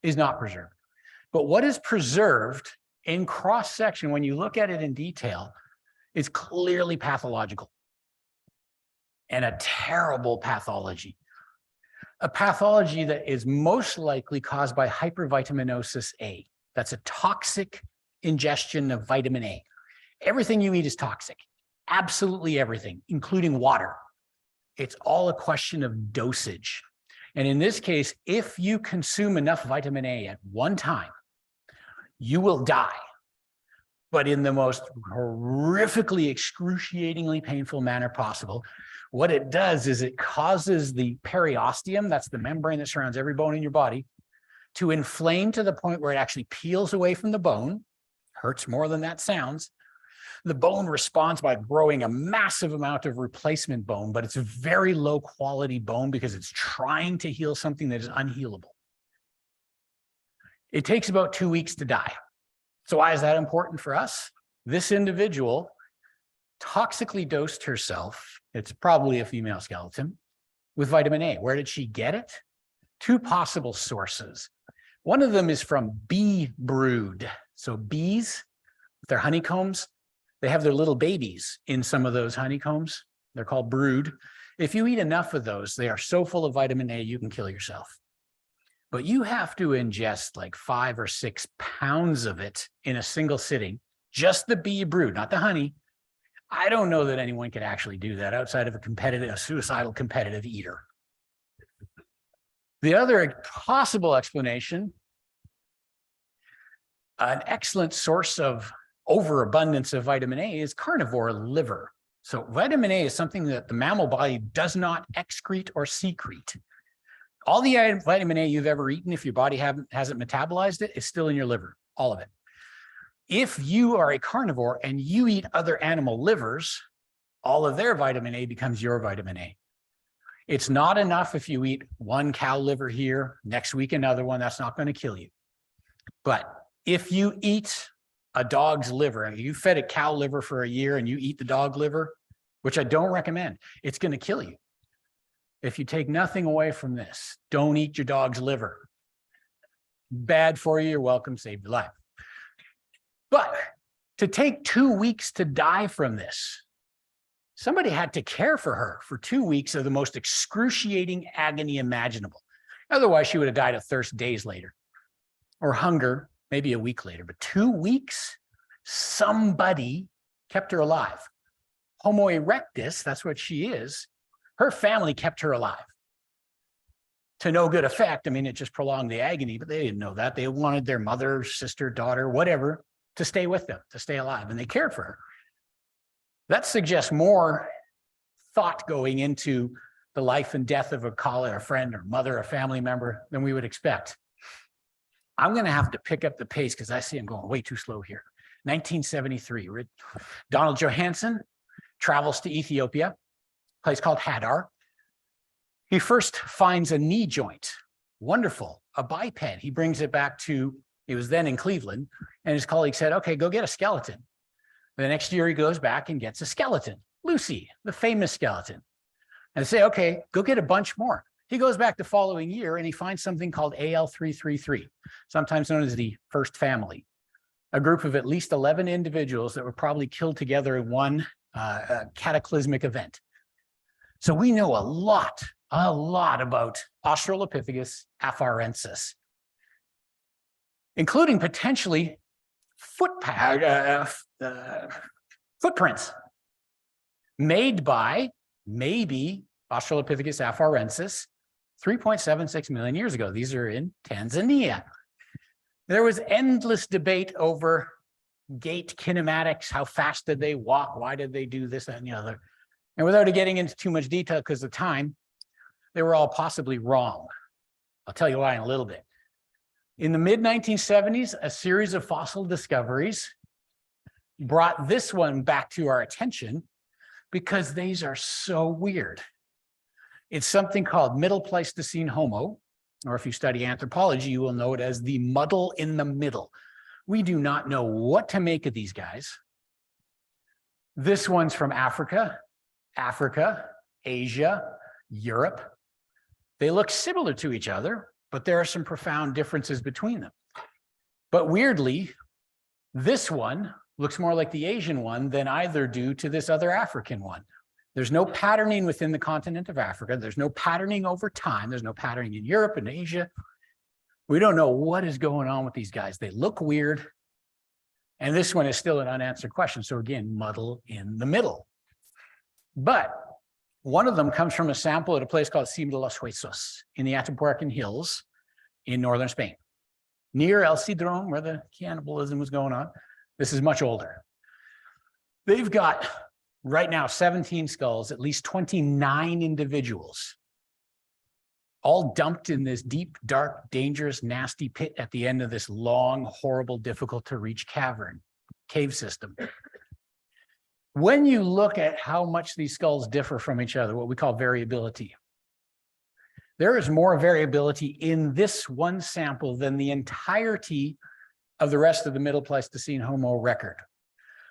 is not preserved. But what is preserved in cross-section, when you look at it in detail, is clearly pathological. And a terrible pathology. A pathology that is most likely caused by hypervitaminosis A. That's a toxic ingestion of vitamin A. Everything you eat is toxic. Absolutely everything, including water. It's all a question of dosage. And in this case, if you consume enough vitamin A at one time, you will die, but in the most horrifically, excruciatingly painful manner possible. What it does is it causes the periosteum, that's the membrane that surrounds every bone in your body, to inflame to the point where it actually peels away from the bone. Hurts more than that sounds. The bone responds by growing a massive amount of replacement bone, but it's a very low quality bone because it's trying to heal something that is unhealable. It takes about 2 weeks to die. So why is that important for us? This individual toxically dosed herself, it's probably a female skeleton, with vitamin A. Where did she get it? Two possible sources. One of them is from bee brood. So bees, with their honeycombs, they have their little babies in some of those honeycombs. They're called brood. If you eat enough of those, they are so full of vitamin A, you can kill yourself. But you have to ingest like 5 or 6 pounds of it in a single sitting, just the bee brood, not the honey. I don't know that anyone could actually do that outside of a suicidal competitive eater. The other possible explanation, an excellent source of overabundance of vitamin A is carnivore liver. So vitamin A is something that the mammal body does not excrete or secrete. All the vitamin A you've ever eaten, if your body hasn't metabolized it, is still in your liver, all of it. If you are a carnivore and you eat other animal livers, all of their vitamin A becomes your vitamin A. It's not enough if you eat one cow liver here, next week another one, that's not going to kill you. But if you eat a dog's liver, and you fed a cow liver for a year and you eat the dog liver, which I don't recommend, it's going to kill you. If you take nothing away from this, don't eat your dog's liver. Bad for you, you're welcome, saved your life. But to take 2 weeks to die from this, somebody had to care for her for 2 weeks of the most excruciating agony imaginable. Otherwise, she would have died of thirst days later, or hunger maybe a week later. But 2 weeks, somebody kept her alive. Homo erectus, that's what she is. Her family kept her alive. To no good effect. I mean, it just prolonged the agony, but they didn't know that. They wanted their mother, sister, daughter, whatever, to stay with them, to stay alive, and they cared for her. That suggests more thought going into the life and death of a colleague, a friend, or mother, a family member than we would expect. I'm going to have to pick up the pace because I see I'm going way too slow here. 1973, Donald Johanson travels to Ethiopia, a place called Hadar. He first finds a knee joint. Wonderful, a biped. He brings it back to, he was then in Cleveland, and his colleague said, okay, go get a skeleton. The next year he goes back and gets a skeleton, Lucy, the famous skeleton. And they say, okay, go get a bunch more. He goes back the following year and he finds something called AL333, sometimes known as the first family, a group of at least 11 individuals that were probably killed together in one cataclysmic event. So we know a lot about Australopithecus Immensis, including potentially footprints made by maybe Australopithecus Immensis 3.76 million years ago. These are in Tanzania. There was endless debate over gait kinematics. How fast did they walk? Why did they do this, that, and the other? And without getting into too much detail because of time, they were all possibly wrong. I'll tell you why in a little bit. In the mid-1970s, a series of fossil discoveries brought this one back to our attention because these are so weird. It's something called Middle Pleistocene Homo, or if you study anthropology, you will know it as the muddle in the middle. We do not know what to make of these guys. This one's from Africa, Asia, Europe. They look similar to each other, but there are some profound differences between them. But weirdly, this one looks more like the Asian one than either do to this other African one. There's no patterning within the continent of Africa. There's no patterning over time. There's no patterning in Europe and Asia. We don't know what is going on with these guys. They look weird. And this one is still an unanswered question. So again, muddle in the middle. But one of them comes from a sample at a place called Cima de los Huesos in the Atapuercan Hills in northern Spain, near El Cidrón, where the cannibalism was going on. This is much older. They've got right now 17 skulls, at least 29 individuals, all dumped in this deep, dark, dangerous, nasty pit at the end of this long, horrible, difficult to reach cave system. When you look at how much these skulls differ from each other, what we call variability, there is more variability in this one sample than the entirety of the rest of the Middle Pleistocene Homo record,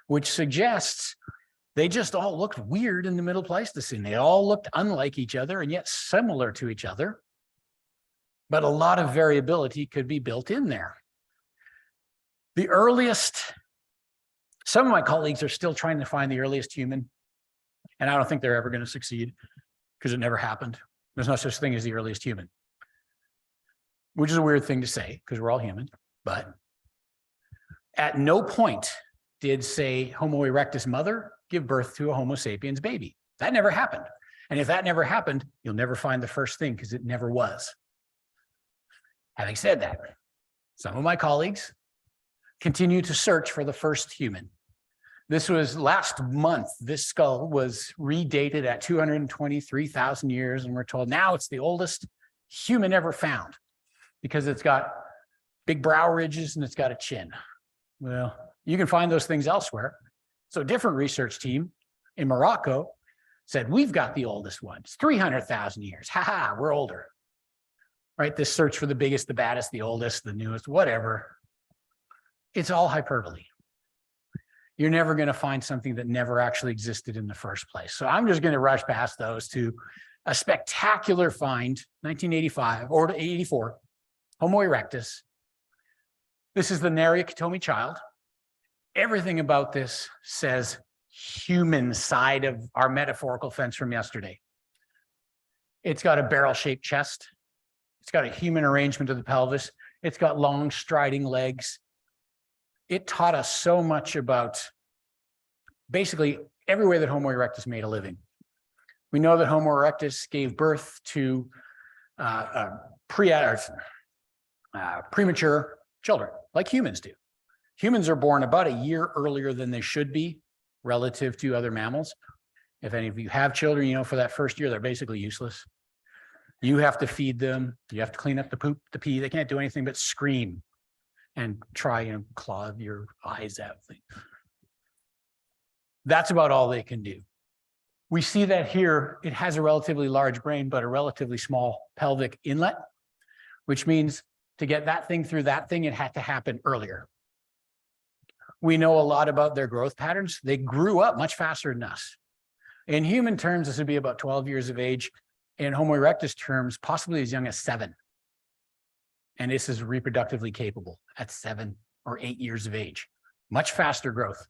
which suggests they just all looked weird in the Middle Pleistocene. They all looked unlike each other and yet similar to each other. But a lot of variability could be built in there. The earliest, some of my colleagues are still trying to find the earliest human, and I don't think they're ever going to succeed because it never happened. There's no such thing as the earliest human, which is a weird thing to say because we're all human. But at no point did, say, Homo erectus mother give birth to a Homo sapiens baby. That never happened. And if that never happened, you'll never find the first thing because it never was. Having said that, some of my colleagues continue to search for the first human. This was last month. This skull was redated at 223,000 years, and we're told now it's the oldest human ever found because it's got big brow ridges and it's got a chin. Well, you can find those things elsewhere. So a different research team in Morocco said, we've got the oldest one. It's 300,000 years. Ha ha, we're older. Right? This search for the biggest, the baddest, the oldest, the newest, whatever. It's all hyperbole. You're never going to find something that never actually existed in the first place. So I'm just going to rush past those to a spectacular find, 1985 or 84, Homo erectus. This is the Nariokitomi child. Everything about this says human side of our metaphorical fence from yesterday. It's got a barrel-shaped chest. It's got a human arrangement of the pelvis. It's got long striding legs. It taught us so much about basically every way that Homo erectus made a living. We know that Homo erectus gave birth to premature children, like humans do. Humans are born about a year earlier than they should be relative to other mammals. If any of you have children, you know, for that first year, they're basically useless. You have to feed them. You have to clean up the poop, the pee. They can't do anything but scream and try and claw your eyes out. That's about all they can do. We see that here. It has a relatively large brain, but a relatively small pelvic inlet, which means to get that thing through that thing, it had to happen earlier. We know a lot about their growth patterns. They grew up much faster than us. In human terms, this would be about 12 years of age. In Homo erectus terms, possibly as young as 7. And this is reproductively capable at 7 or 8 years of age. Much faster growth.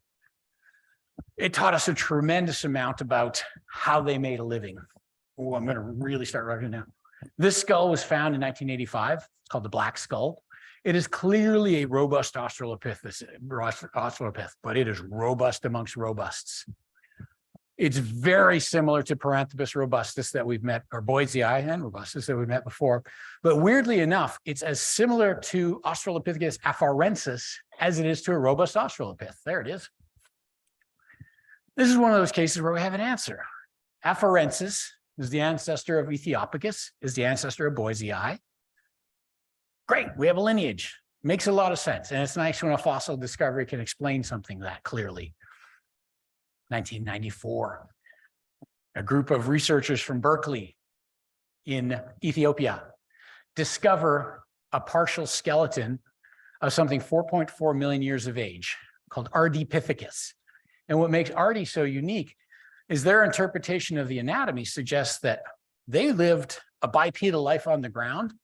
It taught us a tremendous amount about how they made a living. Oh, I'm going to really start writing now. This skull was found in 1985. It's called the Black Skull. It is clearly a robust Australopith, but it is robust amongst robusts. It's very similar to Paranthropus Robustus that we've met, or Boisei and Robustus that we've met before. But weirdly enough, it's as similar to Australopithecus Immensis as it is to a robust Australopith. There it is. This is one of those cases where we have an answer. Immensis is the ancestor of Ethiopicus, is the ancestor of Boisei. Great, we have a lineage. Makes a lot of sense. And it's nice when a fossil discovery can explain something that clearly. 1994, a group of researchers from Berkeley in Ethiopia discover a partial skeleton of something 4.4 million years of age called Piphicus. And what makes Ardi so unique is their interpretation of the anatomy suggests that they lived a bipedal life on the ground,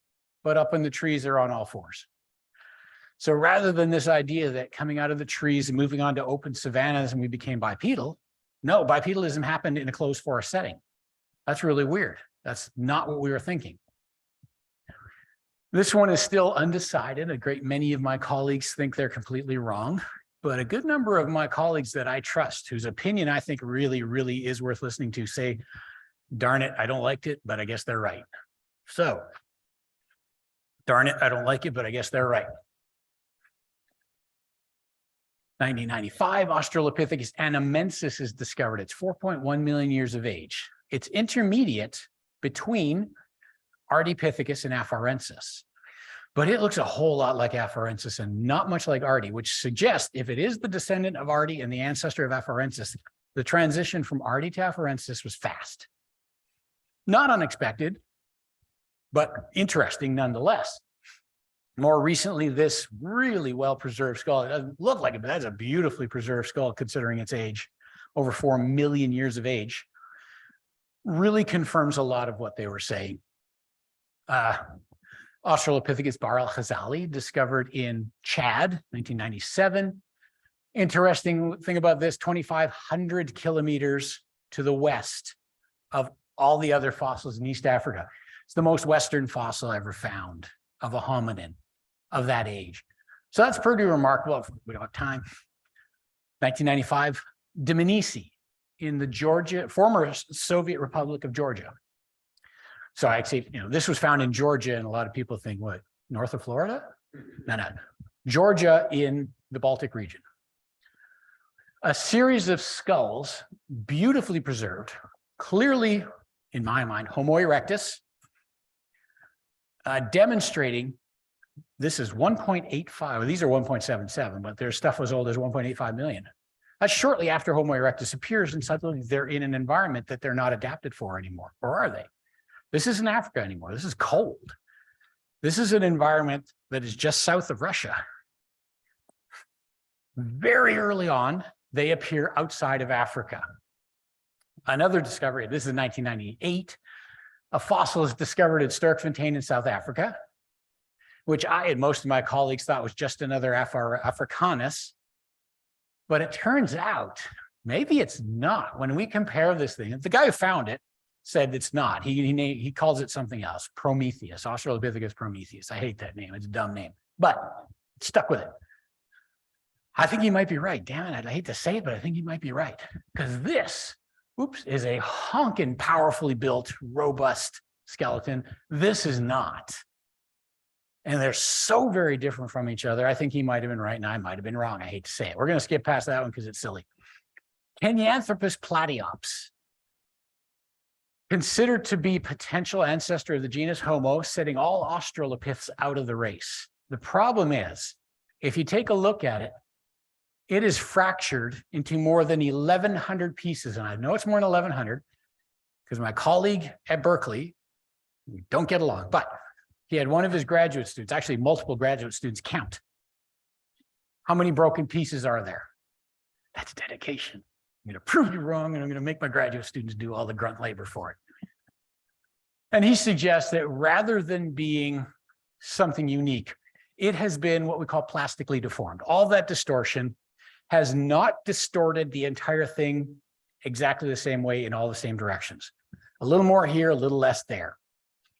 but up in the trees, they're on all fours. So rather than this idea that coming out of the trees and moving on to open savannas and we became bipedal, no, bipedalism happened in a closed forest setting. That's really weird. That's not what we were thinking. This one is still undecided. A great many of my colleagues think they're completely wrong, but a good number of my colleagues that I trust, whose opinion I think really, really is worth listening to, say, darn it, I don't like it, but I guess they're right. So, darn it, I don't like it, but I guess they're right. 1995, Australopithecus Immensis is discovered. It's 4.1 million years of age. It's intermediate between Ardipithecus and Afarensis. But it looks a whole lot like Afarensis and not much like Ardi, which suggests if it is the descendant of Ardi and the ancestor of Afarensis, the transition from Ardi to Afarensis was fast. Not unexpected, but interesting nonetheless. More recently, this really well-preserved skull, it doesn't look like it, but that's a beautifully preserved skull considering its age, over 4 million years of age, really confirms a lot of what they were saying. Australopithecus Bahr el-Ghazali, discovered in Chad, 1997. Interesting thing about this, 2,500 kilometers to the west of all the other fossils in East Africa. It's the most western fossil ever found of a hominin of that age. So that's pretty remarkable. We don't have time. 1995, Dominici in the former Soviet Republic of Georgia. So actually, this was found in Georgia, and a lot of people think, what, north of Florida? No. Georgia in the Baltic region. A series of skulls, beautifully preserved, clearly, in my mind, Homo erectus, demonstrating this is 1.85. These are 1.77, but their stuff was old as 1.85 million. That's shortly after Homo erectus appears, and suddenly they're in an environment that they're not adapted for anymore. Or are they? This isn't Africa anymore. This is cold. This is an environment that is just south of Russia. Very early on, they appear outside of Africa. Another discovery, this is 1998, a fossil is discovered at Sterkfontein in South Africa, which I and most of my colleagues thought was just another Africanus. But it turns out, maybe it's not. When we compare this thing, the guy who found it said it's not. He calls it something else, Prometheus, Australopithecus Prometheus. I hate that name. It's a dumb name, but stuck with it. I think he might be right. Damn it, I hate to say it, but I think he might be right. Because this, is a honking, powerfully built, robust skeleton. This is not. And they're so very different from each other. I think he might have been right and I might have been wrong. I hate to say it. We're going to skip past that one because it's silly. Paranthropus platyops, considered to be potential ancestor of the genus Homo, setting all Australopiths out of the race. The problem is, if you take a look at it, it is fractured into more than 1,100 pieces. And I know it's more than 1,100 because my colleague at Berkeley, we don't get along, but he had one of his graduate students, actually multiple graduate students, count. How many broken pieces are there? That's dedication. I'm going to prove you wrong, and I'm going to make my graduate students do all the grunt labor for it. And he suggests that rather than being something unique, it has been what we call plastically deformed. All that distortion has not distorted the entire thing exactly the same way in all the same directions. A little more here, a little less there.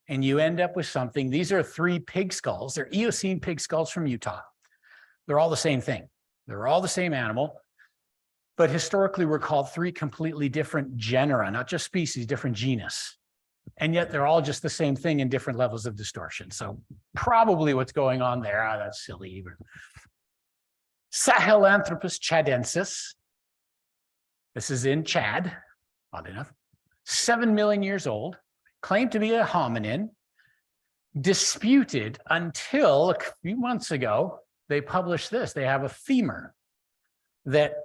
And you end up with something. These are 3 pig skulls. They're Eocene pig skulls from Utah. They're all the same thing. They're all the same animal, but historically we're called 3 completely different genera, not just species, different genus. And yet they're all just the same thing in different levels of distortion. So probably what's going on there, that's silly. Sahelanthropus chadensis. This is in Chad, odd enough. 7 million years old, claimed to be a hominin, disputed until a few months ago, they published this. They have a femur that,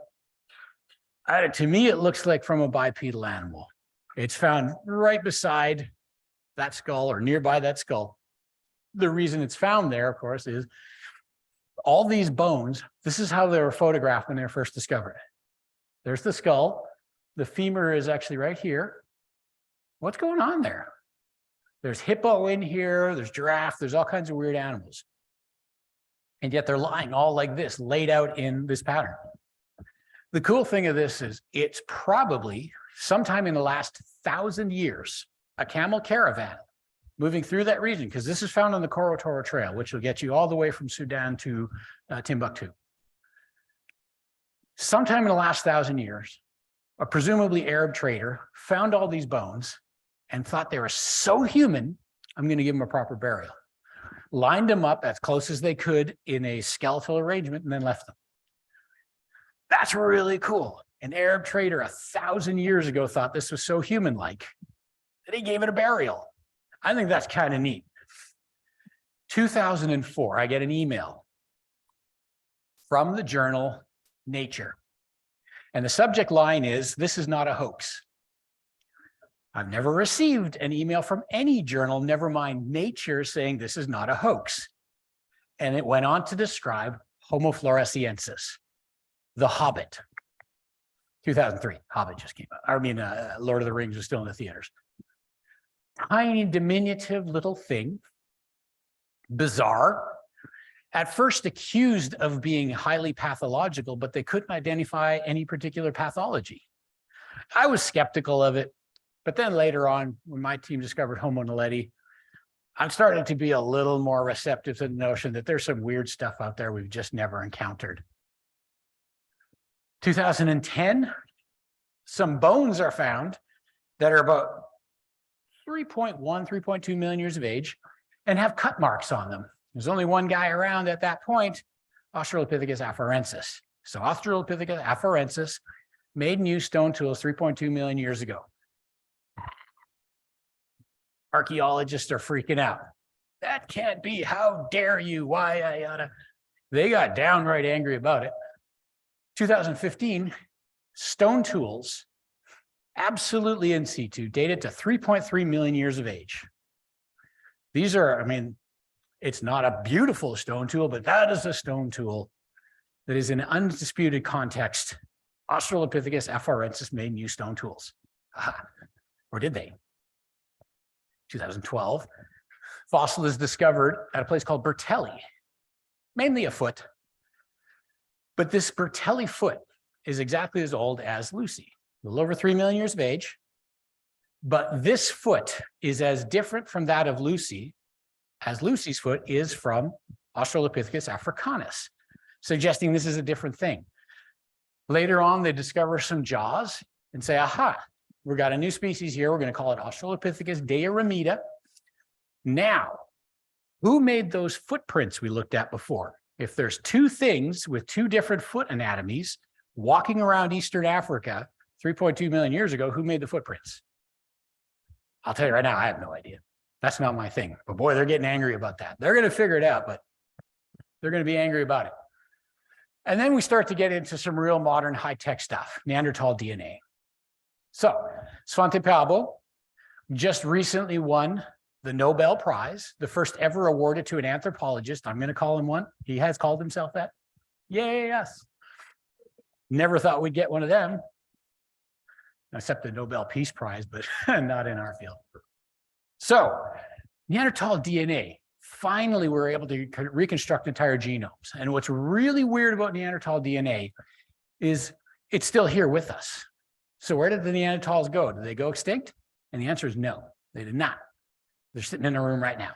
to me, it looks like from a bipedal animal. It's found right beside that skull or nearby that skull. The reason it's found there, of course, is all these bones. This is how they were photographed when they were first discovered. There's the skull. The femur is actually right here. What's going on there? There's hippo in here. There's giraffe. There's all kinds of weird animals. And yet they're lying all like this, laid out in this pattern. The cool thing of this is it's probably sometime in the last 1,000 years, a camel caravan moving through that region, because this is found on the Corotoro Trail, which will get you all the way from Sudan to Timbuktu. Sometime in the last 1,000 years, a presumably Arab trader found all these bones and thought they were so human, I'm going to give them a proper burial. Lined them up as close as they could in a skeletal arrangement and then left them. That's really cool. An Arab trader 1,000 years ago thought this was so human-like that he gave it a burial. I think that's kind of neat. 2004, I get an email from the journal Nature. And the subject line is, "This is not a hoax." I've never received an email from any journal, never mind Nature, saying this is not a hoax. And it went on to describe Homo floresiensis, the Hobbit. 2003, Hobbit just came out. I mean, Lord of the Rings was still in the theaters. Tiny, diminutive little thing, bizarre. At first accused of being highly pathological, but they couldn't identify any particular pathology. I was skeptical of it, but then later on, when my team discovered Homo naledi, I'm starting to be a little more receptive to the notion that there's some weird stuff out there we've just never encountered. 2010, some bones are found that are about 3.1, 3.2 million years of age and have cut marks on them. There's only one guy around at that point, Australopithecus afarensis. So Australopithecus afarensis made and used stone tools 3.2 million years ago. Archaeologists are freaking out. That can't be. How dare you? Why I oughta. They got downright angry about it. 2015, stone tools, absolutely in situ, dated to 3.3 million years of age. These are, I mean, it's not a beautiful stone tool, but that is a stone tool that is in undisputed context. Australopithecus afarensis made and used stone tools. Or did they? 2012, fossil is discovered at a place called Bertelli, mainly a foot. But this Bertelli foot is exactly as old as Lucy, a little over 3 million years of age. But this foot is as different from that of Lucy as Lucy's foot is from Australopithecus africanus, suggesting this is a different thing. Later on, they discover some jaws and say, aha, we've got a new species here. We're going to call it Australopithecus deiremida. Now, who made those footprints we looked at before? If there's two things with two different foot anatomies, walking around Eastern Africa 3.2 million years ago, who made the footprints? I'll tell you right now, I have no idea. That's not my thing. But boy, they're getting angry about that. They're going to figure it out, but they're going to be angry about it. And then we start to get into some real modern high-tech stuff, Neanderthal DNA. So Svante Pääbo just recently won the Nobel Prize, the first ever awarded to an anthropologist. I'm going to call him one. He has called himself that. Yay, yes. Never thought we'd get one of them, except the Nobel Peace Prize, but not in our field. So Neanderthal DNA, finally we're able to reconstruct entire genomes. And what's really weird about Neanderthal DNA is it's still here with us. So where did the Neanderthals go? Did they go extinct? And the answer is no, they did not. They're sitting in a room right now.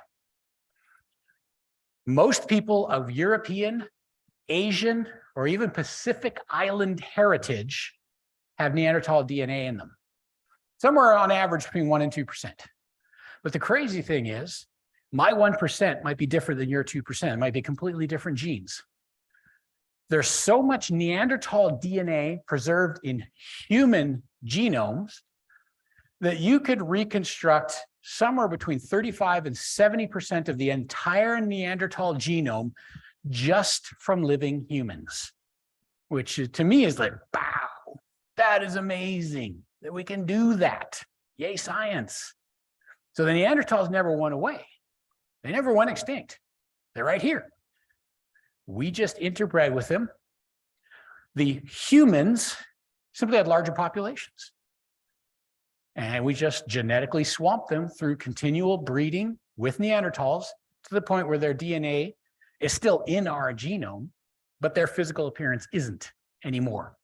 Most people of European, Asian, or even Pacific Island heritage have Neanderthal DNA in them. Somewhere on average between 1% and 2%. But the crazy thing is, my 1% might be different than your 2%. It might be completely different genes. There's so much Neanderthal DNA preserved in human genomes that you could reconstruct somewhere between 35 and 70% of the entire Neanderthal genome just from living humans, which to me is like, wow, that is amazing that we can do that. Yay, science. So the Neanderthals never went away. They never went extinct. They're right here. We just interbred with them. The humans simply had larger populations. And we just genetically swamped them through continual breeding with Neanderthals to the point where their DNA is still in our genome, but their physical appearance isn't anymore.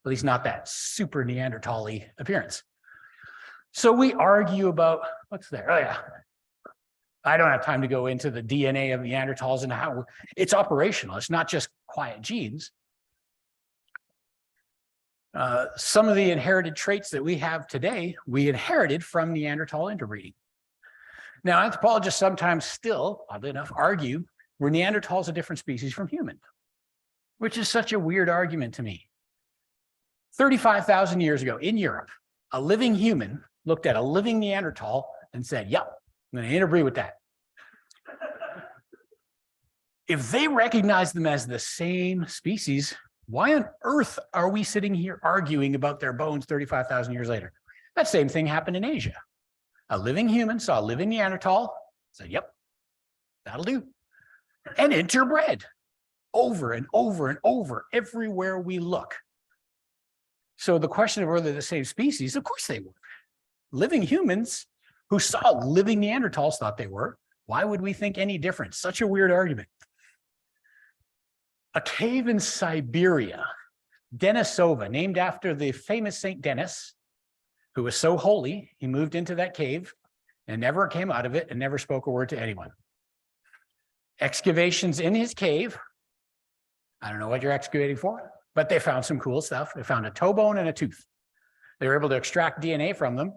At least not that super Neanderthal-y appearance. So we argue about what's there. Oh yeah. I don't have time to go into the DNA of Neanderthals and how it's operational. It's not just quiet genes. Some of the inherited traits that we have today, we inherited from Neanderthal interbreeding. Now, anthropologists sometimes still, oddly enough, argue were Neanderthals a different species from human, which is such a weird argument to me. 35,000 years ago in Europe, a living human looked at a living Neanderthal and said, yep, I'm going to interbreed with that. If they recognize them as the same species, why on earth are we sitting here arguing about their bones 35,000 years later? That same thing happened in Asia. A living human saw a living Neanderthal, said, yep, that'll do. And interbred over and over and over everywhere we look. So the question of whether they're the same species, of course they were. Living humans who saw living Neanderthals thought they were. Why would we think any different? Such a weird argument. A cave in Siberia, Denisova, named after the famous Saint Denis, who was so holy, he moved into that cave and never came out of it and never spoke a word to anyone. Excavations in his cave. I don't know what you're excavating for, but they found some cool stuff. They found a toe bone and a tooth. They were able to extract DNA from them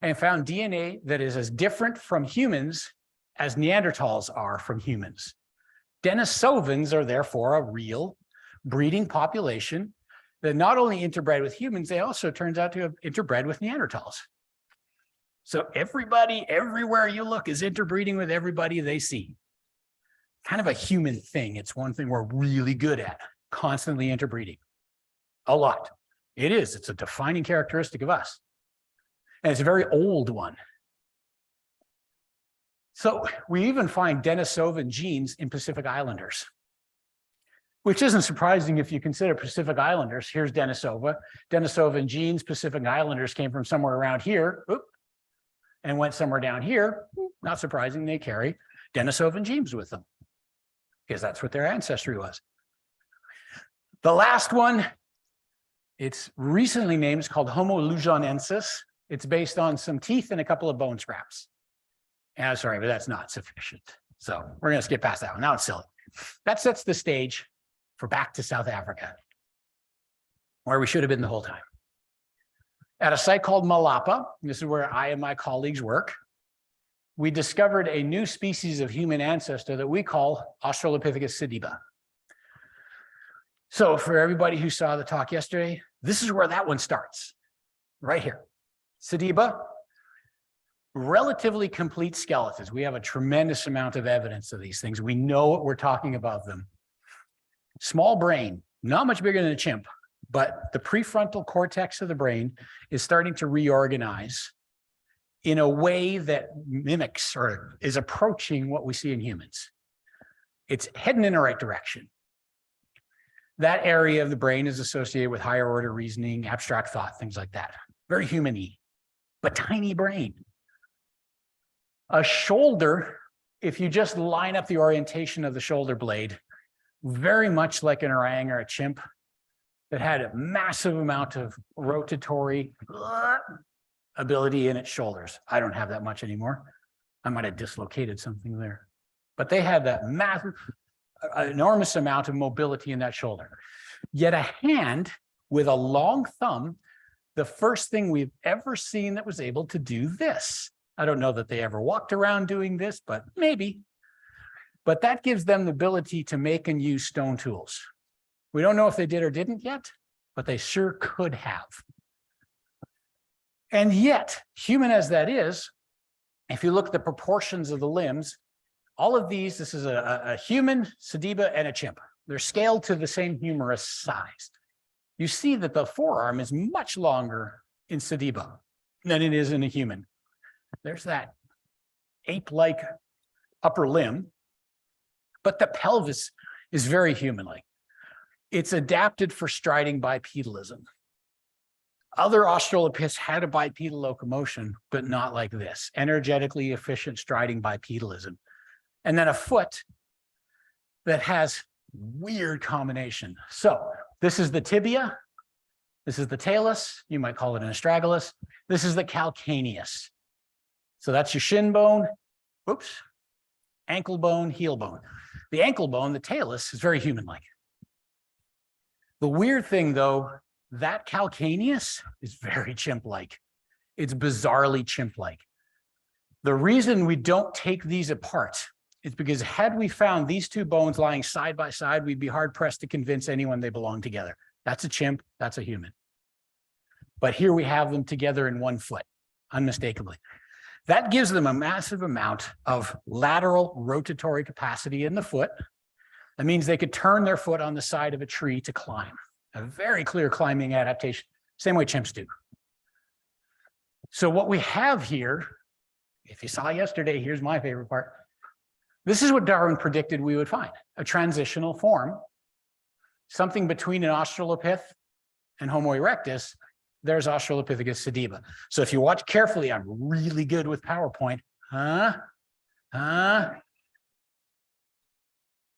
and found DNA that is as different from humans as Neanderthals are from humans. Denisovans are therefore a real breeding population that not only interbred with humans, they also turns out to have interbred with Neanderthals. So everybody, everywhere you look, is interbreeding with everybody they see. Kind of a human thing. It's one thing we're really good at, constantly interbreeding. A lot. It is. It's a defining characteristic of us. And it's a very old one. So we even find Denisovan genes in Pacific Islanders, which isn't surprising if you consider Pacific Islanders. Here's Denisova. Denisovan genes, Pacific Islanders came from somewhere around here and went somewhere down here. Not surprising, they carry Denisovan genes with them because that's what their ancestry was. The last one, it's recently named, it's called Homo Erectus. It's based on some teeth and a couple of bone scraps. And sorry, but that's not sufficient. So we're going to skip past that one. Now it's silly. That sets the stage for back to South Africa, where we should have been the whole time. At a site called Malapa, this is where I and my colleagues work, we discovered a new species of human ancestor that we call Australopithecus sediba. So for everybody who saw the talk yesterday, this is where that one starts, right here. Sediba, relatively complete skeletons. We have a tremendous amount of evidence of these things. We know what we're talking about them. Small brain, not much bigger than a chimp, but the prefrontal cortex of the brain is starting to reorganize in a way that mimics or is approaching what we see in humans. It's heading in the right direction. That area of the brain is associated with higher order reasoning, abstract thought, things like that. Very human-y, but tiny brain. A shoulder, if you just line up the orientation of the shoulder blade, very much like an orang or a chimp that had a massive amount of rotatory ability in its shoulders. I don't have that much anymore. I might have dislocated something there. But they had that massive, enormous amount of mobility in that shoulder. Yet a hand with a long thumb, the first thing we've ever seen that was able to do this. I don't know that they ever walked around doing this, but maybe. But that gives them the ability to make and use stone tools. We don't know if they did or didn't yet, but they sure could have. And yet, human as that is, if you look at the proportions of the limbs, all of these, this is a human, Sediba, and a chimp. They're scaled to the same humerus size. You see that the forearm is much longer in Sediba than it is in a human. There's that ape-like upper limb, but the pelvis is very human-like. It's adapted for striding bipedalism. Other Australopiths had a bipedal locomotion, but not like this, energetically efficient striding bipedalism. And then a foot that has weird combination. So this is the tibia. This is the talus. You might call it an astragalus. This is the calcaneus. So that's your shin bone, whoops, ankle bone, heel bone. The ankle bone, the talus, is very human-like. The weird thing, though, that calcaneus is very chimp-like. It's bizarrely chimp-like. The reason we don't take these apart is because had we found these two bones lying side by side, we'd be hard-pressed to convince anyone they belong together. That's a chimp, that's a human. But here we have them together in one foot, unmistakably. That gives them a massive amount of lateral rotatory capacity in the foot. That means they could turn their foot on the side of a tree to climb. A very clear climbing adaptation, same way chimps do. So what we have here, if you saw yesterday, here's my favorite part. This is what Darwin predicted we would find, a transitional form, something between an Australopith and Homo erectus. There's Australopithecus sediba. So if you watch carefully, I'm really good with PowerPoint.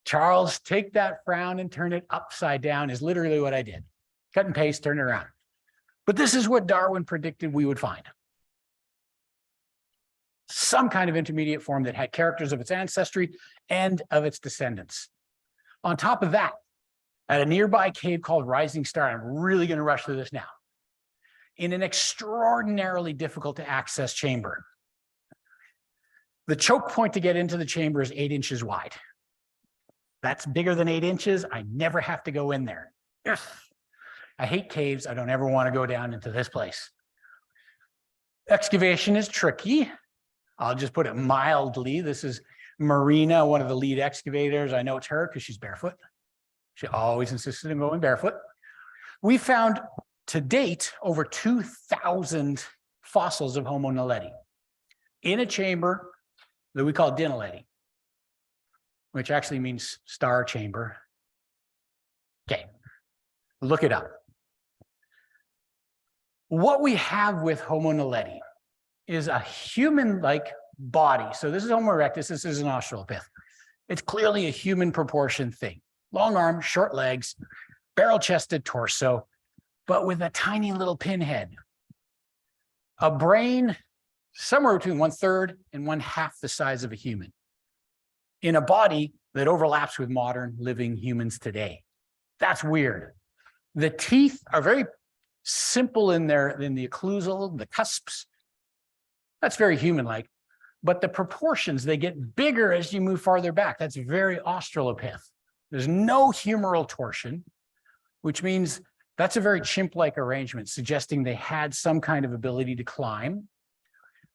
Charles, take that frown and turn it upside down is literally what I did. Cut and paste, turn it around. But this is what Darwin predicted we would find. Some kind of intermediate form that had characters of its ancestry and of its descendants. On top of that, at a nearby cave called Rising Star, I'm really going to rush through this now, in an extraordinarily difficult to access chamber. The choke point to get into the chamber is 8 inches wide. That's bigger than 8 inches. I never have to go in there. Ugh. I hate caves. I don't ever want to go down into this place. Excavation is tricky. I'll just put it mildly. This is Marina, one of the lead excavators. I know it's her because she's barefoot. She always insisted on going barefoot. We found to date over 2,000 fossils of Homo naledi in a chamber that we call Dinaledi, which actually means star chamber. Okay, look it up. What we have with Homo naledi is a human-like body. So this is Homo erectus, this is an Australopith. It's clearly a human proportion thing. Long arms, short legs, barrel-chested torso, but with a tiny little pinhead. A brain somewhere between 1/3 and 1/2 the size of a human, in a body that overlaps with modern living humans today. That's weird. The teeth are very simple in the occlusal, the cusps. That's very human-like. But the proportions, they get bigger as you move farther back. That's very Australopith. There's no humeral torsion. which means that's a very chimp-like arrangement, suggesting they had some kind of ability to climb,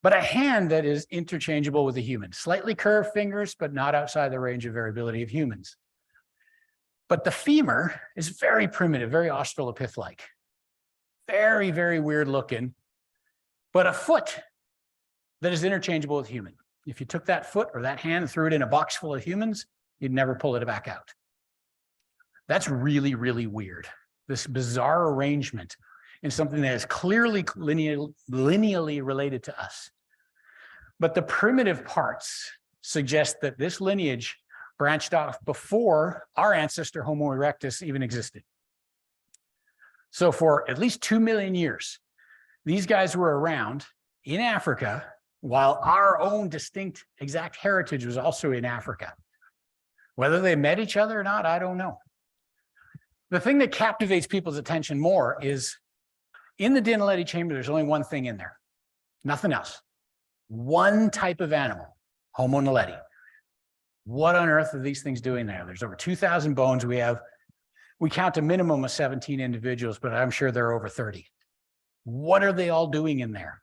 but a hand that is interchangeable with a human. Slightly curved fingers, but not outside the range of variability of humans. But the femur is very primitive, very Australopith-like. Very, very weird looking, but a foot that is interchangeable with human. If you took that foot or that hand and threw it in a box full of humans, you'd never pull it back out. That's really, really weird. This bizarre arrangement in something that is clearly lineally related to us. But the primitive parts suggest that this lineage branched off before our ancestor Homo erectus even existed. So for at least 2 million years, these guys were around in Africa, while our own distinct exact heritage was also in Africa. Whether they met each other or not, I don't know. The thing that captivates people's attention more is in the Dinaledi chamber, there's only one thing in there, nothing else. One type of animal, Homo naledi. What on earth are these things doing there? There's over 2,000 bones. We count a minimum of 17 individuals, but I'm sure there are over 30. What are they all doing in there?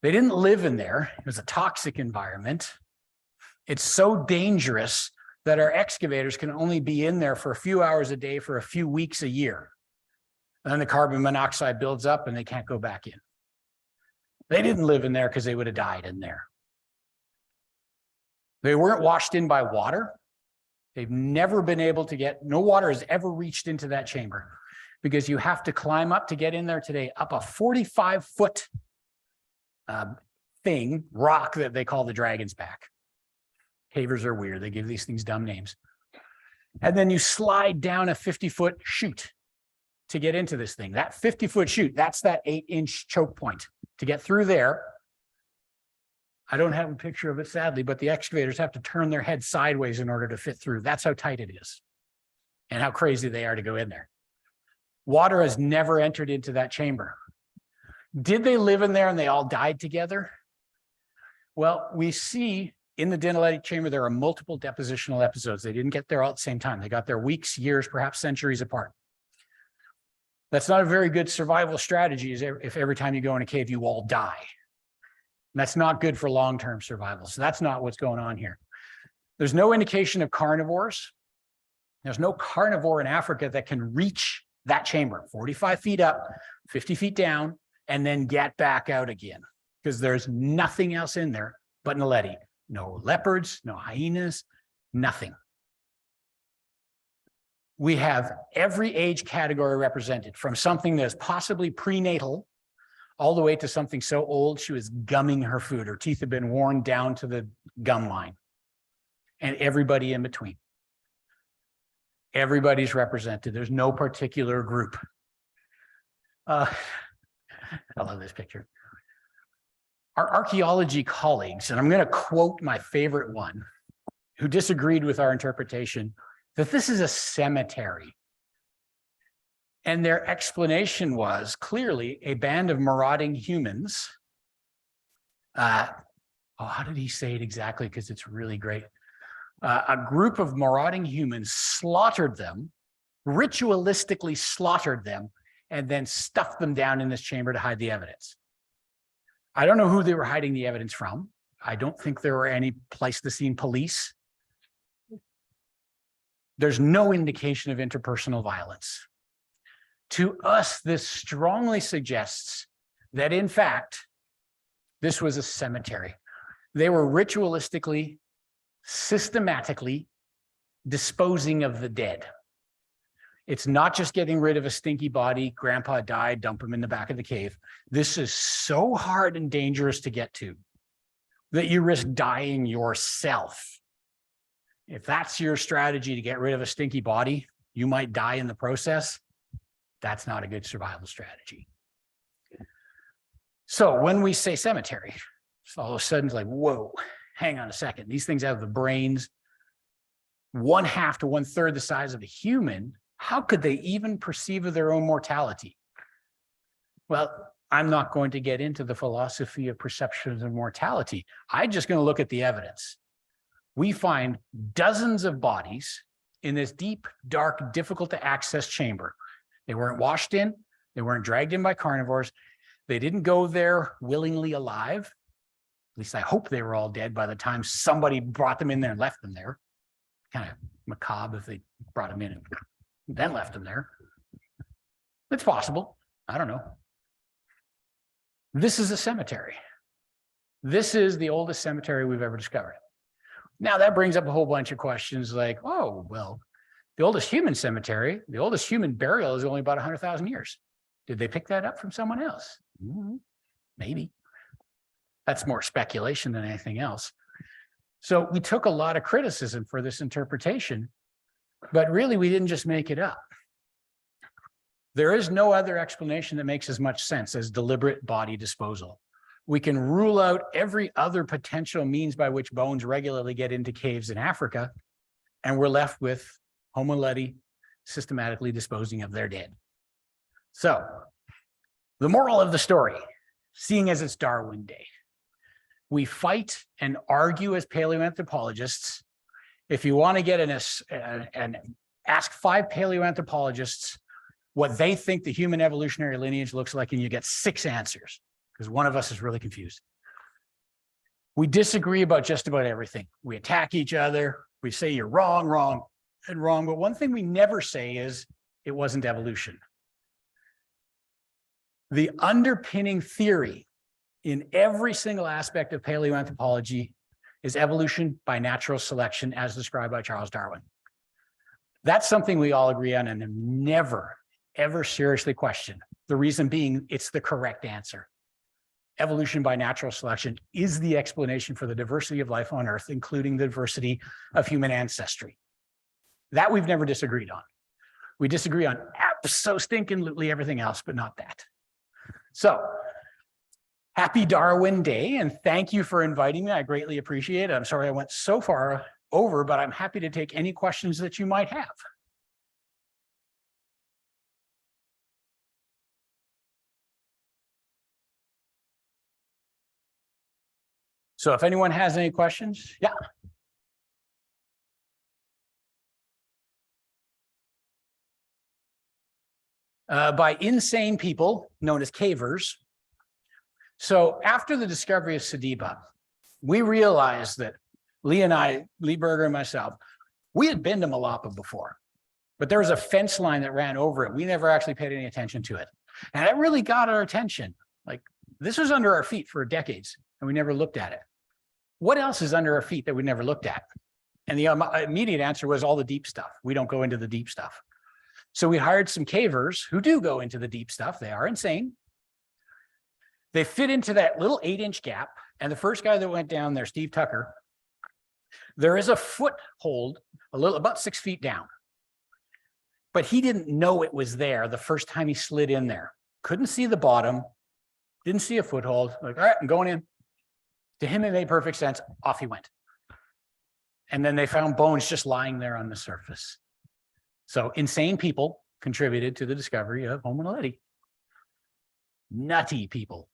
They didn't live in there. It was a toxic environment. It's so dangerous that our excavators can only be in there for a few hours a day for a few weeks a year. And then the carbon monoxide builds up and they can't go back in. They didn't live in there because they would have died in there. They weren't washed in by water. They've never been able to get, no water has ever reached into that chamber because you have to climb up to get in there today, up a 45-foot rock that they call the dragon's back. Cavers are weird. They give these things dumb names. And then you slide down a 50-foot chute to get into this thing. That 50-foot chute, that's that 8-inch choke point. To get through there, I don't have a picture of it, sadly, but the excavators have to turn their head sideways in order to fit through. That's how tight it is and how crazy they are to go in there. Water has never entered into that chamber. Did they live in there and they all died together? Well, we see in the Dinaledi chamber, there are multiple depositional episodes. They didn't get there all at the same time. They got there weeks, years, perhaps centuries apart. That's not a very good survival strategy if every time you go in a cave, you all die. And that's not good for long-term survival. So that's not what's going on here. There's no indication of carnivores. There's no carnivore in Africa that can reach that chamber, 45 feet up, 50 feet down, and then get back out again, because there's nothing else in there but naledi. No leopards, no hyenas, nothing. We have every age category represented, from something that's possibly prenatal all the way to something so old she was gumming her food. Her teeth have been worn down to the gum line, and everybody in between. Everybody's represented. There's no particular group. I love this picture. Our archaeology colleagues, and I'm going to quote my favorite one, who disagreed with our interpretation, that this is a cemetery. And their explanation was clearly a band of marauding humans. How did he say it exactly? Because it's really great. A group of marauding humans slaughtered them, ritualistically slaughtered them, and then stuffed them down in this chamber to hide the evidence. I don't know who they were hiding the evidence from. I don't think there were any Pleistocene police. There's no indication of interpersonal violence. To us, this strongly suggests that, in fact, this was a cemetery. They were ritualistically, systematically disposing of the dead. It's not just getting rid of a stinky body, grandpa died, dump him in the back of the cave. This is so hard and dangerous to get to that you risk dying yourself. If that's your strategy to get rid of a stinky body, you might die in the process. That's not a good survival strategy. So when we say cemetery, so all of a sudden it's like, whoa, hang on a second. These things have the brains 1/2 to 1/3 the size of a human. How could they even perceive of their own mortality? Well, I'm not going to get into the philosophy of perceptions of mortality. I'm just going to look at the evidence. We find dozens of bodies in this deep, dark, difficult to access chamber. They weren't washed in. They weren't dragged in by carnivores. They didn't go there willingly alive. At least I hope they were all dead by the time somebody brought them in there and left them there. Kind of macabre if they brought them in and then left them there. It's possible. I don't know. This is a cemetery. This is the oldest cemetery we've ever discovered. Now that brings up a whole bunch of questions like, oh, well, the oldest human cemetery, the oldest human burial is only about 100,000 years. Did they pick that up from someone else? Maybe. That's more speculation than anything else. So we took a lot of criticism for this interpretation, but really we didn't just make it up. There is no other explanation that makes as much sense as deliberate body disposal. We can rule out every other potential means by which bones regularly get into caves in Africa, and we're left with Homo erectus systematically disposing of their dead. So the moral of the story, seeing as it's Darwin Day, we fight and argue as paleoanthropologists. If you want to get and ask 5 paleoanthropologists what they think the human evolutionary lineage looks like, and you get 6 answers, because one of us is really confused. We disagree about just about everything. We attack each other. We say you're wrong, wrong, and wrong. But one thing we never say is it wasn't evolution. The underpinning theory in every single aspect of paleoanthropology is evolution by natural selection as described by Charles Darwin. That's something we all agree on and have never, ever seriously questioned. The reason being, it's the correct answer. Evolution by natural selection is the explanation for the diversity of life on Earth, including the diversity of human ancestry. That we've never disagreed on. We disagree on so-stinkingly everything else, but not that. So, happy Darwin Day, and thank you for inviting me. I greatly appreciate it. I'm sorry I went so far over, but I'm happy to take any questions that you might have. So if anyone has any questions, yeah. By insane people known as cavers. So after the discovery of Sediba, we realized that Lee Berger and myself, we had been to Malapa before, but there was a fence line that ran over it. We never actually paid any attention to it. And it really got our attention. Like, this was under our feet for decades, and we never looked at it. What else is under our feet that we never looked at? And the immediate answer was all the deep stuff. We don't go into the deep stuff. So we hired some cavers who do go into the deep stuff. They are insane. They fit into that little 8-inch gap. And the first guy that went down there, Steve Tucker, there is a foothold about 6 feet down. But he didn't know it was there the first time he slid in there. Couldn't see the bottom, didn't see a foothold. Like, all right, I'm going in. To him, it made perfect sense. Off he went. And then they found bones just lying there on the surface. So insane people contributed to the discovery of Homo erectus. Nutty people.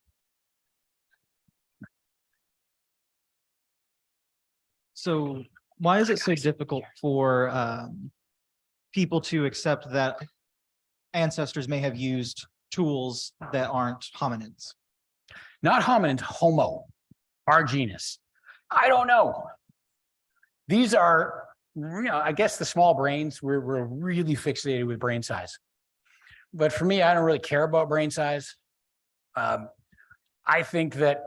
So why is it so difficult for people to accept that ancestors may have used tools that aren't hominids? Not hominid, Homo, our genus. I don't know. These are, I guess the small brains, we're really fixated with brain size. But for me, I don't really care about brain size. I think that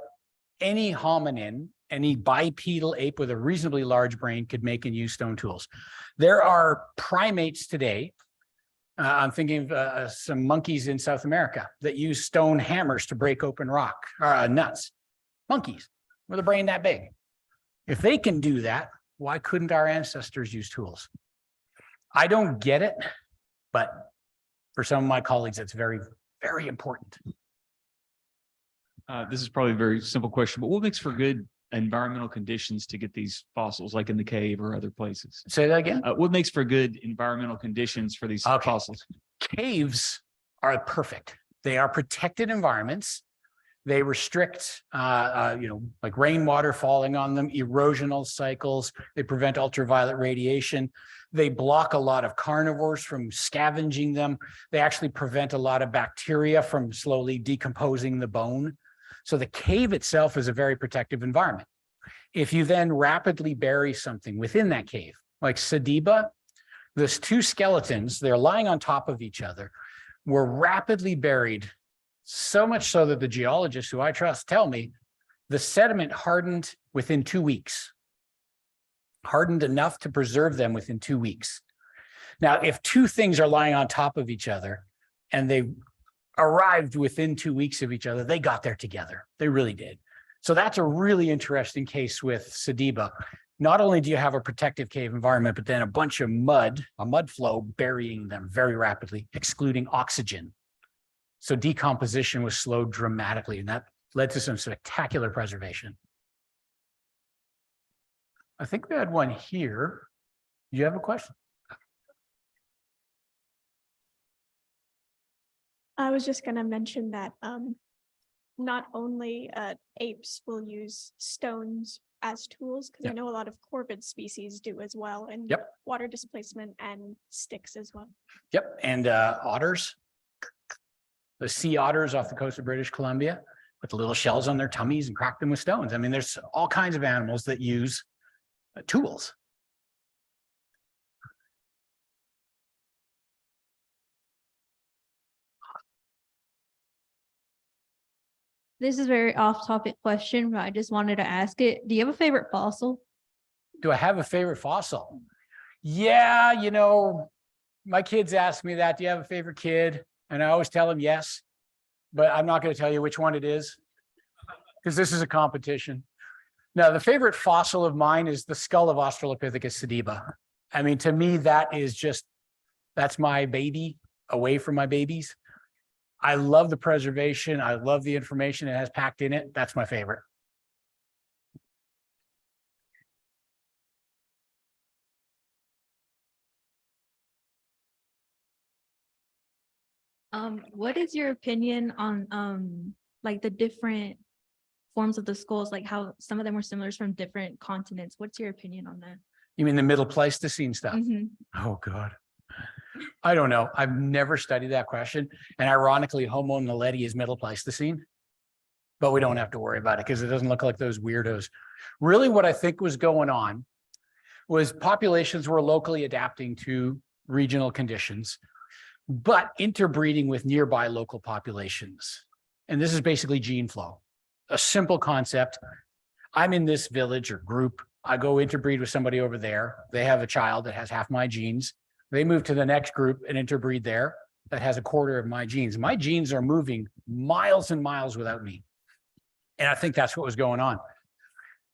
any hominin, any bipedal ape with a reasonably large brain could make and use stone tools. There are primates today, I'm thinking of some monkeys in South America that use stone hammers to break open rock, nuts. Monkeys with a brain that big. If they can do that, why couldn't our ancestors use tools? I don't get it, but for some of my colleagues, it's very, very important. This is probably a very simple question, but what makes for good environmental conditions to get these fossils, like in the cave or other places? Say that again? What makes for good environmental conditions for these fossils? Caves are perfect. They are protected environments. They restrict, like rainwater falling on them, erosional cycles. They prevent ultraviolet radiation. They block a lot of carnivores from scavenging them. They actually prevent a lot of bacteria from slowly decomposing the bone. So the cave itself is a very protective environment. If you then rapidly bury something within that cave, like Sediba, there's two skeletons, they're lying on top of each other, were rapidly buried, so much so that the geologists who I trust tell me the sediment hardened within 2 weeks, hardened enough to preserve them within 2 weeks. Now, if two things are lying on top of each other and they arrived within 2 weeks of each other, they got there together. They really did. So that's a really interesting case with Sediba. Not only do you have a protective cave environment, but then a bunch of mud, a mud flow burying them very rapidly, excluding oxygen. So decomposition was slowed dramatically, and that led to some spectacular preservation. I think we had one here. Do you have a question? I was just going to mention that not only apes will use stones as tools, because I know a lot of corvid species do as well, and water displacement and sticks as well. Yep, and otters. The sea otters off the coast of British Columbia with the little shells on their tummies and crack them with stones. I mean, there's all kinds of animals that use tools. This is a very off-topic question, but I just wanted to ask it. Do you have a favorite fossil? Do I have a favorite fossil? Yeah, you know, my kids ask me that. Do you have a favorite kid? And I always tell them yes, but I'm not going to tell you which one it is because this is a competition. Now, the favorite fossil of mine is the skull of Australopithecus sediba. I mean, to me, that is just, that's my baby away from my babies. I love the preservation. I love the information it has packed in it. That's my favorite. What is your opinion on like the different forms of the skulls, like how some of them were similar from different continents? What's your opinion on that? You mean the middle Pleistocene stuff? Oh, God. I don't know. I've never studied that question. And ironically, Homo naledi is middle Pleistocene, but we don't have to worry about it because it doesn't look like those weirdos. Really, what I think was going on was populations were locally adapting to regional conditions, but interbreeding with nearby local populations. And this is basically gene flow, a simple concept. I'm in this village or group. I go interbreed with somebody over there. They have a child that has half my genes. They move to the next group and interbreed there that has a quarter of my genes. My genes are moving miles and miles without me. And I think that's what was going on.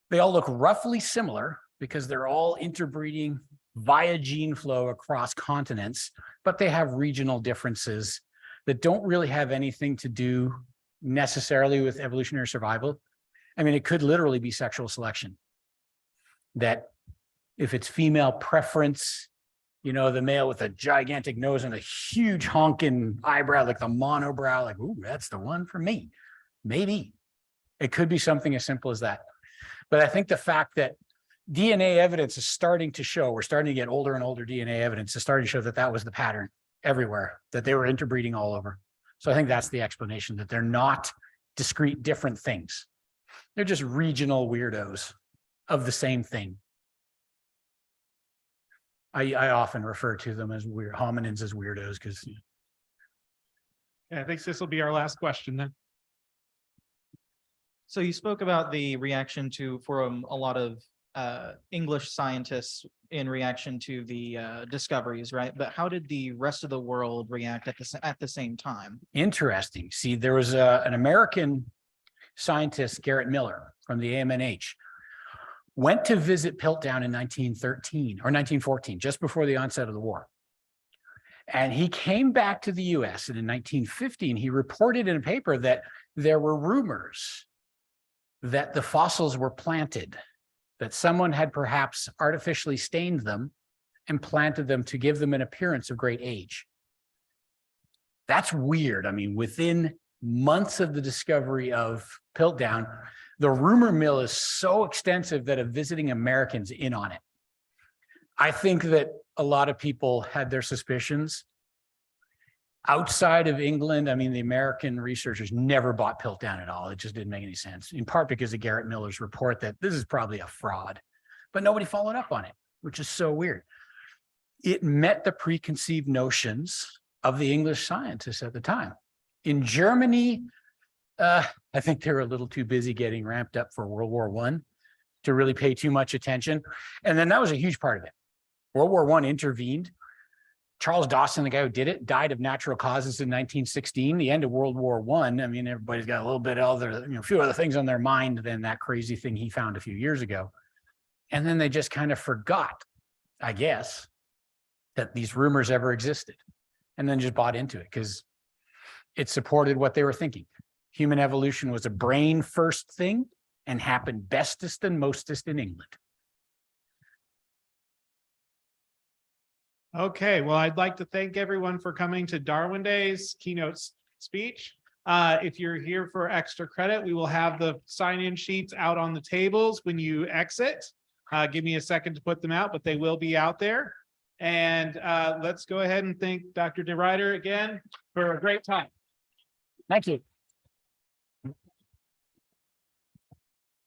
They all look roughly similar because they're all interbreeding via gene flow across continents, but they have regional differences that don't really have anything to do necessarily with evolutionary survival. I mean, it could literally be sexual selection. That if it's female preference, you know, the male with a gigantic nose and a huge honking eyebrow, like the monobrow, like, ooh, that's the one for me. Maybe. It could be something as simple as that. But I think the fact that DNA evidence is starting to show, we're starting to get older and older DNA evidence is starting to show that that was the pattern everywhere, that they were interbreeding all over. So I think that's the explanation, that they're not discrete different things. They're just regional weirdos of the same thing. I often refer to them as weird hominins, as weirdos, because Yeah, I think this will be our last question then. So you spoke about the reaction from a lot of English scientists in reaction to the discoveries, right? But how did the rest of the world react at the same time? interesting. See, there was an American scientist, Garrett Miller from the AMNH, went to visit Piltdown in 1913 or 1914, just before the onset of the war. And he came back to the US, and in 1915, he reported in a paper that there were rumors that the fossils were planted, that someone had perhaps artificially stained them and planted them to give them an appearance of great age. That's weird. I mean, within months of the discovery of Piltdown, the rumor mill is so extensive that a visiting American's in on it. I think that a lot of people had their suspicions. Outside of England, I mean, the American researchers never bought Piltdown at all. It just didn't make any sense, in part because of Garrett Miller's report that this is probably a fraud, but nobody followed up on it, which is so weird. It met the preconceived notions of the English scientists at the time. In Germany, I think they were a little too busy getting ramped up for World War I to really pay too much attention. And then that was a huge part of it. World War I intervened. Charles Dawson, the guy who did it, died of natural causes in 1916. The end of World War I. I mean, everybody's got a little bit other, a few other things on their mind than that crazy thing he found a few years ago. And then they just kind of forgot, I guess, that these rumors ever existed, and then just bought into it because it supported what they were thinking. Human evolution was a brain first thing and happened bestest and mostest in England. Okay, well, I'd like to thank everyone for coming to Darwin Day's keynote speech. If you're here for extra credit, we will have the sign-in sheets out on the tables when you exit. Give me a second to put them out, but they will be out there. And let's go ahead and thank Dr. De Ruiter again for a great time. Thank you.